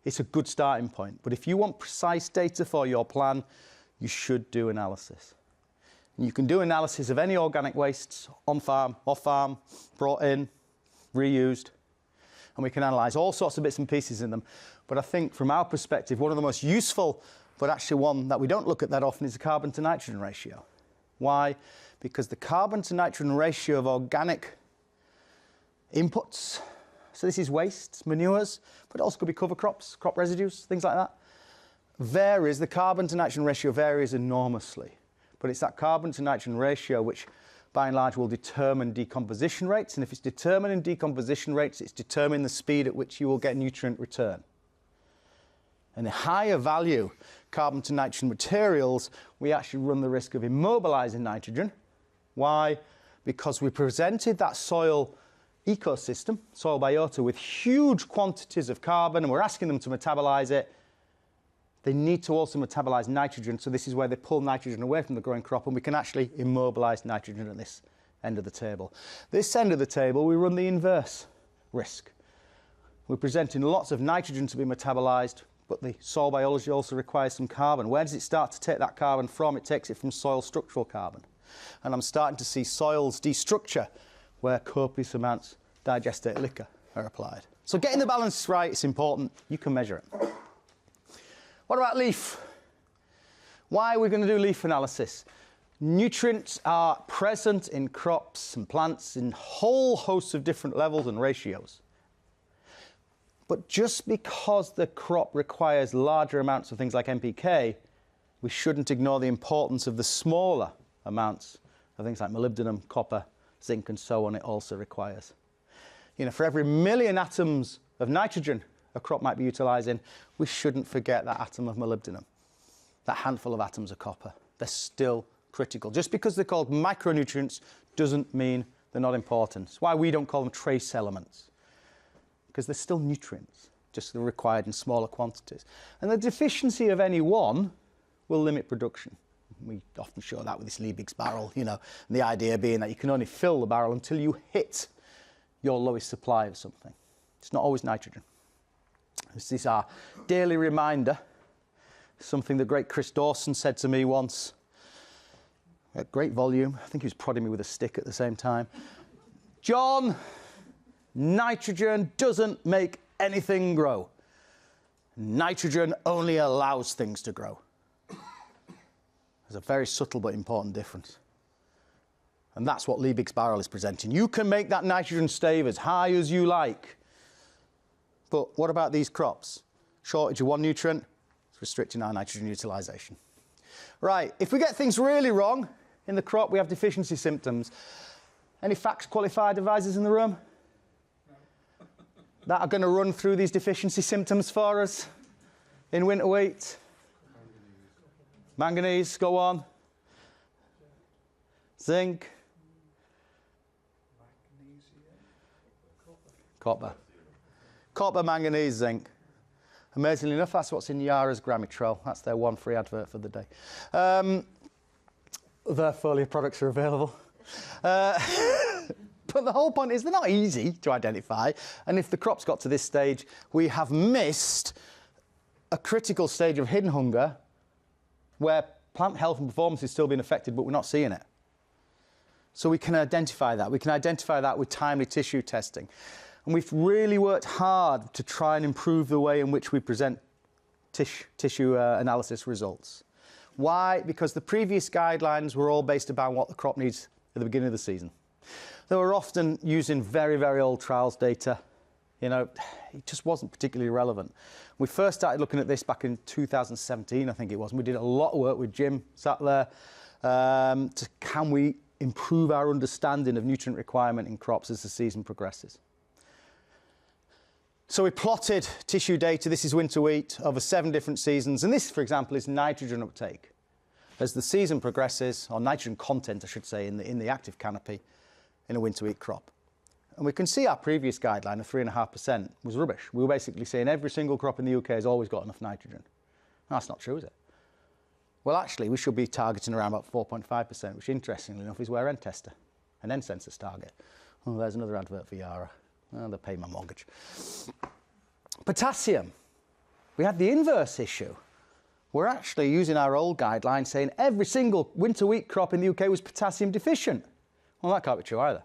It's a good starting point. But if you want precise data for your plan, you should do analysis. And you can do analysis of any organic wastes on farm, off farm, brought in, reused. And we can analyse all sorts of bits and pieces in them. But I think from our perspective, one of the most useful, but actually one that we don't look at that often, is the carbon to nitrogen ratio. Why? Because the carbon to nitrogen ratio of organic inputs, so this is wastes, manures, but it also could be cover crops, crop residues, things like that, varies, the carbon to nitrogen ratio varies enormously. But it's that carbon to nitrogen ratio which by and large will determine decomposition rates, and if it's determining decomposition rates, it's determining the speed at which you will get nutrient return. And the higher value carbon to nitrogen materials, we actually run the risk of immobilising nitrogen. Why? Because we presented that soil ecosystem, soil biota, with huge quantities of carbon, and we're asking them to metabolise it. They need to also metabolise nitrogen, so this is where they pull nitrogen away from the growing crop, and we can actually immobilise nitrogen at this end of the table. This end of the table, we run the inverse risk. We're presenting lots of nitrogen to be metabolised, but the soil biology also requires some carbon. Where does it start to take that carbon from? It takes it from soil structural carbon. And I'm starting to see soils destructure where copious amounts of digestate liquor are applied. So getting the balance right is important. You can measure it. What about leaf? Why are we going to do leaf analysis? Nutrients are present in crops and plants in whole hosts of different levels and ratios. But just because the crop requires larger amounts of things like NPK, we shouldn't ignore the importance of the smaller amounts of things like molybdenum, copper, zinc, and so on it also requires. You know, for every 1,000,000 atoms of nitrogen a crop might be utilising, we shouldn't forget that atom of molybdenum, that handful of atoms of copper. They're still critical. Just because they're called micronutrients doesn't mean they're not important. It's why we don't call them trace elements, because they're still nutrients, just they're required in smaller quantities. And the deficiency of any one will limit production. We often show that with this Liebig's barrel, you know, and the idea being that you can only fill the barrel until you hit your lowest supply of something. It's not always nitrogen. This is our daily reminder, something the great Chris Dawson said to me once, at great volume. I think he was prodding me with a stick at the same time. John, nitrogen doesn't make anything grow. Nitrogen only allows things to grow. There's a very subtle but important difference. And that's what Liebig's barrel is presenting. You can make that nitrogen stave as high as you like. But what about these crops? Shortage of one nutrient, it's restricting our nitrogen utilisation. Right, if we get things really wrong in the crop, we have deficiency symptoms. Any facts qualified advisors in the room? No. That are going to run through these deficiency symptoms for us in winter wheat? Manganese, go on. Zinc. Copper. Copper, manganese, zinc. Amazingly enough, that's what's in Yara's Gramitrol. That's their one free advert for the day. Their foliar products are available. But the whole point is they're not easy to identify. And if the crop's got to this stage, we have missed a critical stage of hidden hunger where plant health and performance is still being affected, but we're not seeing it. So we can identify that. We can identify that with timely tissue testing. And we've really worked hard to try and improve the way in which we present tissue analysis results. Why? Because the previous guidelines were all based about what the crop needs at the beginning of the season. They were often using very, very old trials data. You know, it just wasn't particularly relevant. We first started looking at this back in 2017, I think it was, and we did a lot of work with Jim sat there to can we improve our understanding of nutrient requirement in crops as the season progresses. So we plotted tissue data, this is winter wheat, over 7 different seasons, and this, for example, is nitrogen uptake. As the season progresses, or nitrogen content, I should say, in the active canopy in a winter wheat crop. And we can see our previous guideline of 3.5% was rubbish. We were basically saying every single crop in the UK has always got enough nitrogen. That's not true, is it? Well, actually, we should be targeting around about 4.5%, which, interestingly enough, is where N-Tester, an N-census target. Oh, there's another advert for Yara. Oh, they're paying my mortgage. Potassium. We had the inverse issue. We're actually using our old guidelines saying every single winter wheat crop in the UK was potassium deficient. Well, that can't be true either.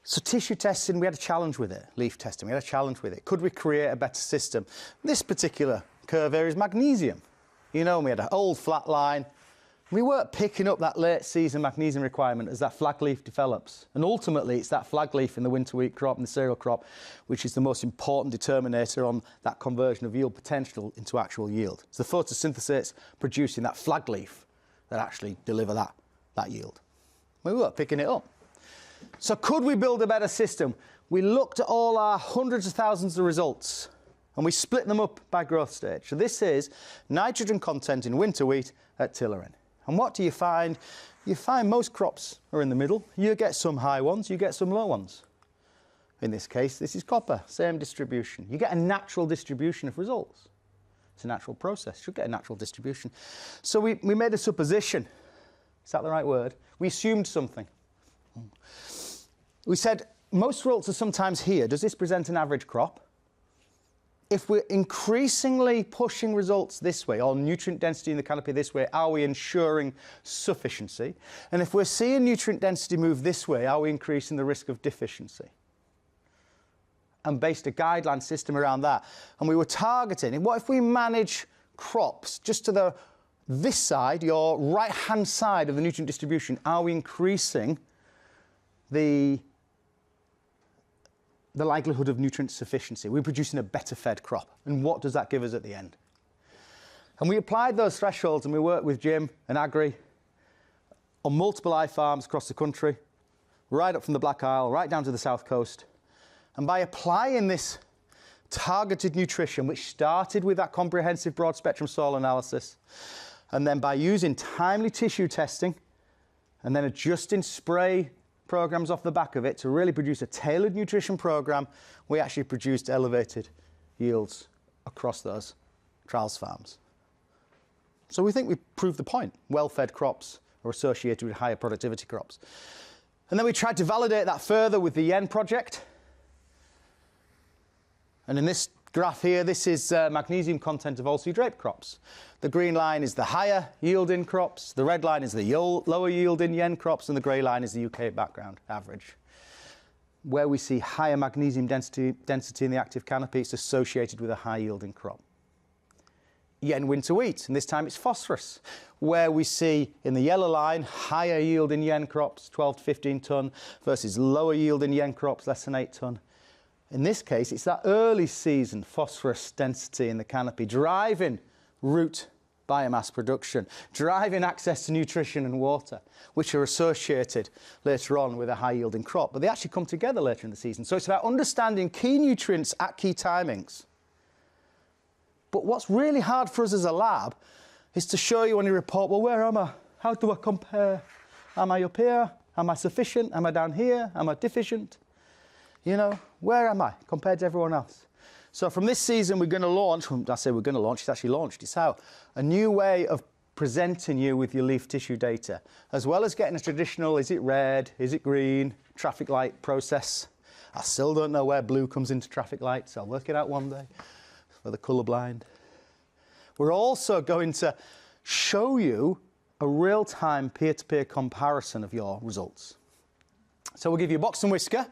So tissue testing, we had a challenge with it. Leaf testing, we had a challenge with it. Could we create a better system? This particular curve here is magnesium. You know, we had an old flat line. We weren't picking up that late season magnesium requirement as that flag leaf develops. And ultimately, it's that flag leaf in the winter wheat crop and the cereal crop which is the most important determinator on that conversion of yield potential into actual yield. It's the photosynthesis producing that flag leaf that actually deliver that yield. We weren't picking it up. So could we build a better system? We looked at all our hundreds of thousands of results and we split them up by growth stage. So this is nitrogen content in winter wheat at tillering. And what do you find? You find most crops are in the middle. You get some high ones, you get some low ones. In this case, this is copper, same distribution. You get a natural distribution of results. It's a natural process, you should get a natural distribution. So we made a supposition. Is that the right word? We assumed something. We said, most results are sometimes here. Does this present an average crop? If we're increasingly pushing results this way, or nutrient density in the canopy this way, are we ensuring sufficiency? And if we're seeing nutrient density move this way, are we increasing the risk of deficiency? And based a guideline system around that. And we were targeting, what if we manage crops just to this side, your right-hand side of the nutrient distribution, are we increasing the likelihood of nutrient sufficiency? We're producing a better fed crop. And what does that give us at the end? And we applied those thresholds and we worked with Jim and Agri on multiple eye farms across the country, right up from the Black Isle, right down to the south coast. And by applying this targeted nutrition, which started with that comprehensive broad spectrum soil analysis, and then by using timely tissue testing, and then adjusting spray programs off the back of it to really produce a tailored nutrition program, we actually produced elevated yields across those trials farms. So we think we proved the point. Well-fed crops are associated with higher productivity crops. And then we tried to validate that further with the YEN project. And in this graph here, this is magnesium content of oilseed rape crops. The green line is the higher yielding crops, the red line is the lower yielding YEN crops, and the grey line is the UK background average. Where we see higher magnesium density in the active canopy, it's associated with a high yielding crop. YEN winter wheat, and this time it's phosphorus. Where we see in the yellow line, higher yielding YEN crops, 12 to 15 tonne, versus lower yielding YEN crops, less than 8 tonne. In this case, it's that early season phosphorus density in the canopy driving root biomass production, driving access to nutrition and water, which are associated later on with a high yielding crop. But they actually come together later in the season. So it's about understanding key nutrients at key timings. But what's really hard for us as a lab is to show you on your report, well, where am I? How do I compare? Am I up here? Am I sufficient? Am I down here? Am I deficient? You know, where am I compared to everyone else? So from this season, we're going to launch, I say we're going to launch, it's actually launched, it's out, a new way of presenting you with your leaf tissue data, as well as getting a traditional, is it red, is it green, traffic light process. I still don't know where blue comes into traffic lights. I'll work it out one day for the colourblind. We're also going to show you a real-time peer-to-peer comparison of your results. So we'll give you a box and whisker,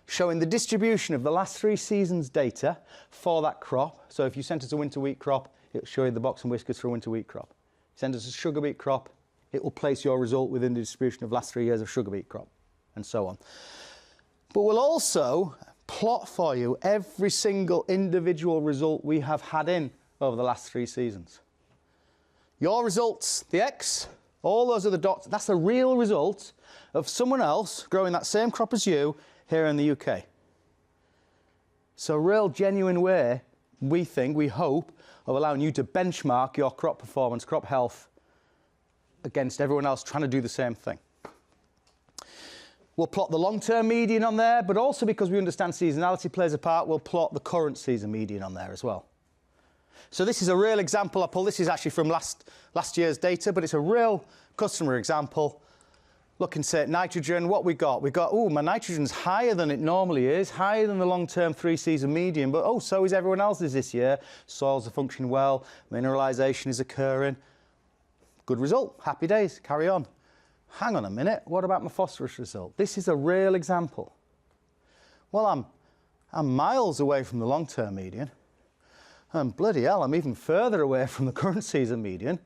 showing the distribution of the last 3 seasons' data for that crop. So if you sent us a winter wheat crop, it'll show you the box and whiskers for a winter wheat crop. Send us a sugar beet crop, it will place your result within the distribution of last 3 years of sugar beet crop, and so on. But we'll also plot for you every single individual result we have had in over the last 3 seasons. Your results, the X, all those are the dots, that's the real result of someone else growing that same crop as you here in the UK. So a real genuine way, we think, we hope, of allowing you to benchmark your crop performance, crop health, against everyone else trying to do the same thing. We'll plot the long-term median on there, but also because we understand seasonality plays a part, we'll plot the current season median on there as well. So this is a real example I pulled. This is actually from last year's data, but it's a real customer example look and say nitrogen, what we got? We got, oh, my nitrogen's higher than it normally is, higher than the long-term 3-season median, but oh, so is everyone else's this year. Soils are functioning well, mineralisation is occurring. Good result, happy days, carry on. Hang on a minute, what about my phosphorus result? This is a real example. Well, I'm miles away from the long-term median, and bloody hell, I'm even further away from the current season median.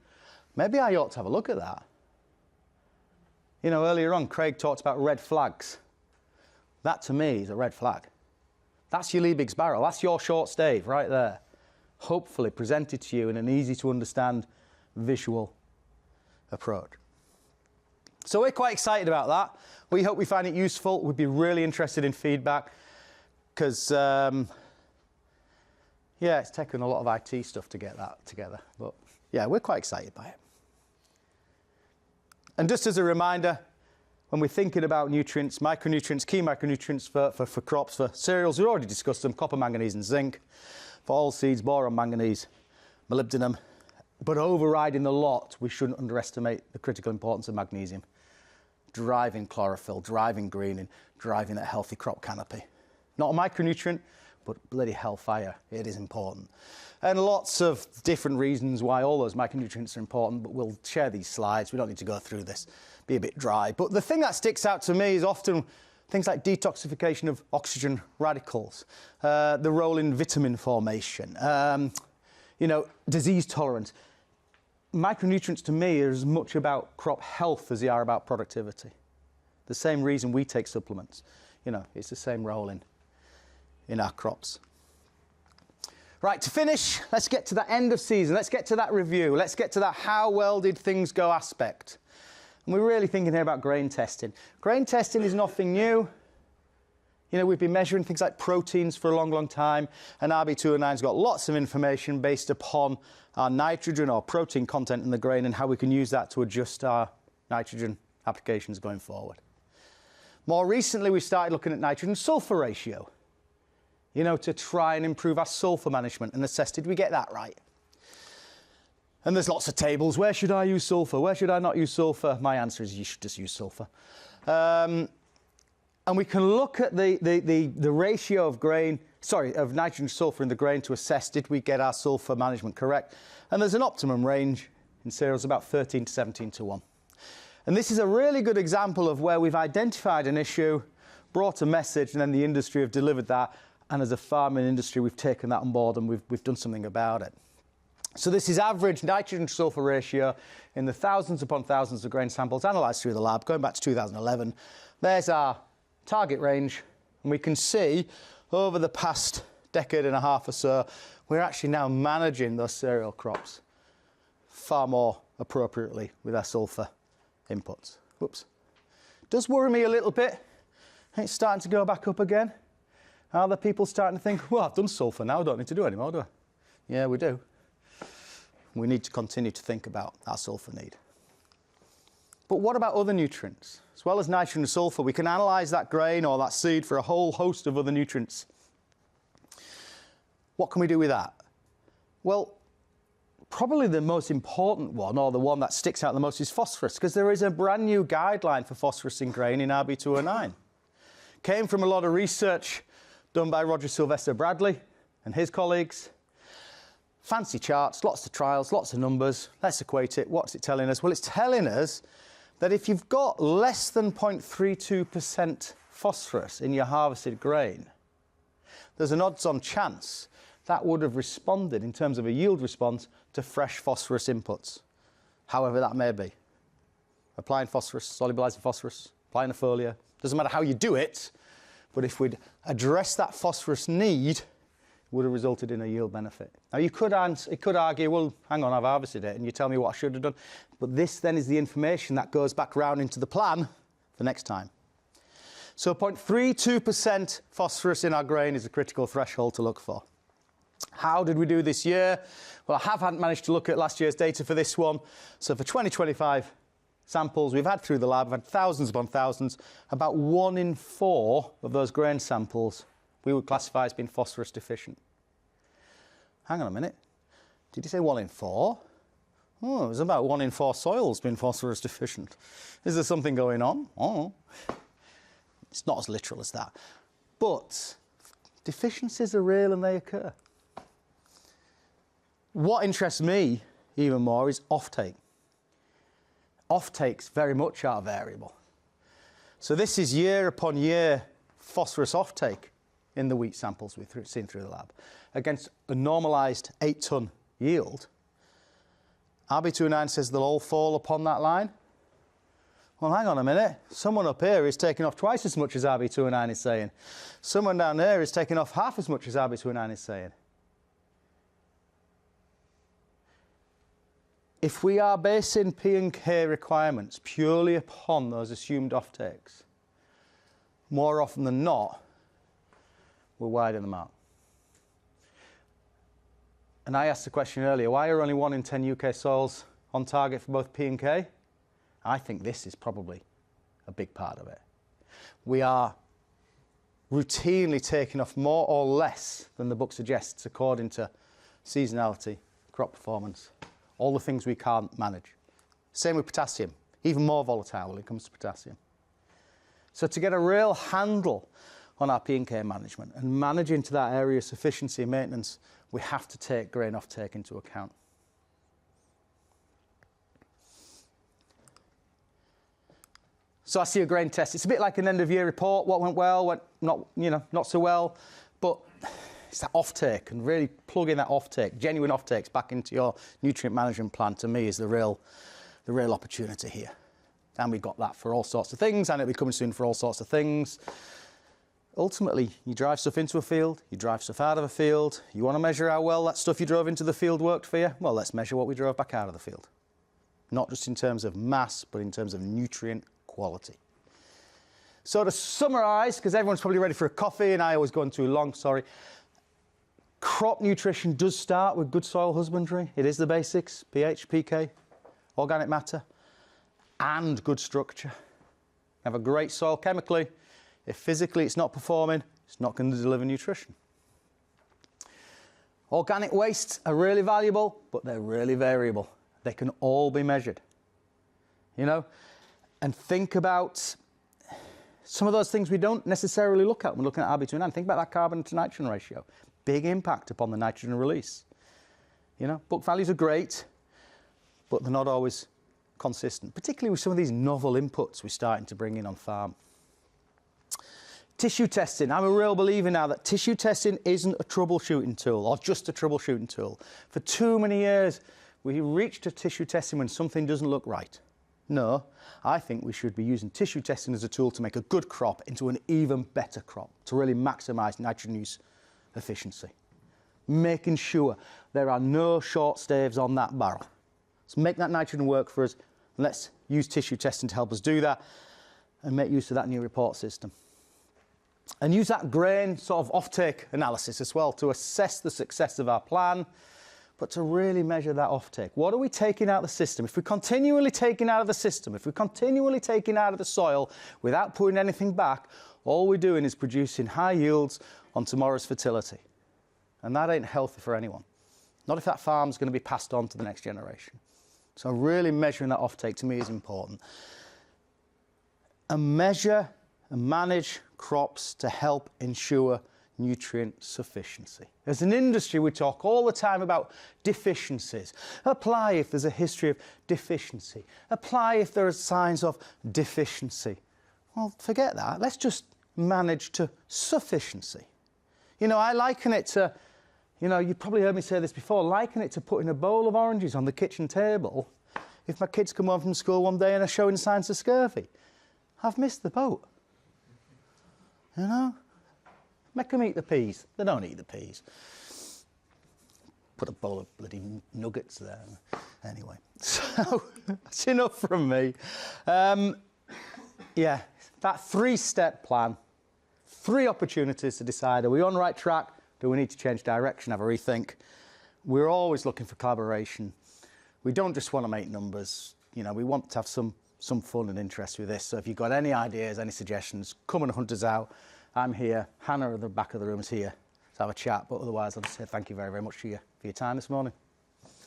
Maybe I ought to have a look at that. You know, earlier on, Craig talked about red flags. That, to me, is a red flag. That's your Liebig's barrel. That's your short stave right there. Hopefully presented to you in an easy-to-understand visual approach. So we're quite excited about that. We hope we find it useful. We'd be really interested in feedback because, yeah, it's taken a lot of IT stuff to get that together. But, yeah, we're quite excited by it. And just as a reminder, when we're thinking about nutrients, micronutrients, key micronutrients for crops, for cereals, we've already discussed them, copper, manganese and zinc. For oilseeds, boron, manganese, molybdenum. But overriding the lot, we shouldn't underestimate the critical importance of magnesium. Driving chlorophyll, driving greening, driving a healthy crop canopy. Not a micronutrient, but bloody hellfire, it is important. And lots of different reasons why all those micronutrients are important, but we'll share these slides. We don't need to go through this, be a bit dry. But the thing that sticks out to me is often things like detoxification of oxygen radicals, the role in vitamin formation, you know, disease tolerance. Micronutrients to me are as much about crop health as they are about productivity. The same reason we take supplements. You know, it's the same role in our crops. Right, to finish, let's get to that end of season. Let's get to that review. Let's get to that how well did things go aspect. And we're really thinking here about grain testing. Grain testing is nothing new. You know, we've been measuring things like proteins for a long, long time, and RB209's got lots of information based upon our nitrogen or protein content in the grain and how we can use that to adjust our nitrogen applications going forward. More recently, we started looking at nitrogen-sulfur ratio, you know, to try and improve our sulfur management and assess, did we get that right? And there's lots of tables. Where should I use sulfur? Where should I not use sulfur? My answer is you should just use sulfur. And we can look at the ratio of of nitrogen sulfur in the grain to assess, did we get our sulfur management correct? And there's an optimum range in cereals about 13 to 17 to 1. And this is a really good example of where we've identified an issue, brought a message, and then the industry have delivered that. And as a farming industry, we've taken that on board and we've done something about it. So this is average nitrogen-sulfur ratio in the thousands upon thousands of grain samples analysed through the lab, going back to 2011. There's our target range, and we can see over the past decade and a half or so, we're actually now managing those cereal crops far more appropriately with our sulfur inputs. Whoops. Does worry me a little bit. It's starting to go back up again. Are the people starting to think, well, I've done sulfur now, I don't need to do any more, do I? Yeah, we do. We need to continue to think about our sulfur need. But what about other nutrients? As well as nitrogen and sulfur, we can analyse that grain or that seed for a whole host of other nutrients. What can we do with that? Well, probably the most important one, or the one that sticks out the most, is phosphorus, because there is a brand new guideline for phosphorus in grain in RB209. Came from a lot of research done by Roger Sylvester Bradley and his colleagues. Fancy charts, lots of trials, lots of numbers. Let's equate it. What's it telling us? Well, it's telling us that if you've got less than 0.32% phosphorus in your harvested grain, there's an odds-on chance that would have responded in terms of a yield response to fresh phosphorus inputs, however that may be. Applying phosphorus, solubilizing phosphorus, applying a foliar, doesn't matter how you do it, but if we'd addressed that phosphorus need, would have resulted in a yield benefit. Now you could argue, well, hang on, I've harvested it, and you tell me what I should have done. But this then is the information that goes back round into the plan for next time. So 0.32% phosphorus in our grain is a critical threshold to look for. How did we do this year? Well, I haven't managed to look at last year's data for this one. So for 2025 samples we've had through the lab, we've had thousands upon thousands, about 1 in 4 of those grain samples we would classify as being phosphorus deficient. Hang on a minute. Did you say 1 in 4? Oh, there's about 1 in 4 soils being phosphorus deficient. Is there something going on? Oh, it's not as literal as that. But deficiencies are real and they occur. What interests me even more is offtake. Offtakes very much are variable. So this is year upon year phosphorus offtake in the wheat samples we've seen through the lab against a normalised 8-tonne yield. RB29 says they'll all fall upon that line. Well, hang on a minute. Someone up here is taking off twice as much as RB29 is saying. Someone down there is taking off half as much as RB29 is saying. If we are basing P&K requirements purely upon those assumed offtakes, more often than not, we're wide in the mark. And I asked the question earlier, why are only 1 in 10 UK soils on target for both P&K? I think this is probably a big part of it. We are routinely taking off more or less than the book suggests according to seasonality, crop performance, all the things we can't manage. Same with potassium, even more volatile when it comes to potassium. So to get a real handle on our P&K management and manage into that area of sufficiency and maintenance, we have to take grain offtake into account. So I see a grain test. It's a bit like an end-of-year report. What went well, what not so well. But it's that offtake, and really plugging that offtake, genuine offtakes, back into your nutrient management plan, to me, is the real opportunity here. And we've got that for all sorts of things, and it'll be coming soon for all sorts of things. Ultimately, you drive stuff into a field, you drive stuff out of a field. You want to measure how well that stuff you drove into the field worked for you? Well, let's measure what we drove back out of the field. Not just in terms of mass, but in terms of nutrient quality. So to summarise, because everyone's probably ready for a coffee and I always go on too long, sorry. Crop nutrition does start with good soil husbandry. It is the basics, pH, pK, organic matter, and good structure. Have a great soil chemically. If physically it's not performing, it's not going to deliver nutrition. Organic wastes are really valuable, but they're really variable. They can all be measured, and think about some of those things we don't necessarily look at when we're looking at RB29. Think about that carbon to nitrogen ratio. Big impact upon the nitrogen release. Book values are great, but they're not always consistent, particularly with some of these novel inputs we're starting to bring in on farm. Tissue testing. I'm a real believer now that tissue testing isn't a troubleshooting tool or just a troubleshooting tool. For too many years, we reached to tissue testing when something doesn't look right. No, I think we should be using tissue testing as a tool to make a good crop into an even better crop, to really maximise nitrogen use efficiency. Making sure there are no short staves on that barrel. Let's make that nitrogen work for us. Let's use tissue testing to help us do that and make use of that new report system. And use that grain sort of offtake analysis as well to assess the success of our plan, but to really measure that offtake. What are we taking out of the system? If we're continually taking out of the system, if we're continually taking out of the soil without putting anything back, all we're doing is producing high yields on tomorrow's fertility. And that ain't healthy for anyone. Not if that farm's going to be passed on to the next generation. So really measuring that offtake to me is important. And measure and manage crops to help ensure nutrient sufficiency. As an industry, we talk all the time about deficiencies. Apply if there's a history of deficiency. Apply if there are signs of deficiency. Well, forget that. Let's just manage to sufficiency. I liken it to, you've probably heard me say this before, liken it to putting a bowl of oranges on the kitchen table. If my kids come home from school one day and are showing signs of scurvy, I've missed the boat. Make them eat the peas. They don't eat the peas. Put a bowl of bloody nuggets there. Anyway, so that's enough from me. That 3-step plan, 3 opportunities to decide, are we on the right track? Do we need to change direction, have a rethink? We're always looking for collaboration. We don't just want to make numbers. We want to have some fun and interest with this. So if you've got any ideas, any suggestions, come and hunt us out. I'm here. Hannah at the back of the room is here to have a chat. But otherwise, I'll just say thank you very, very much for your time this morning.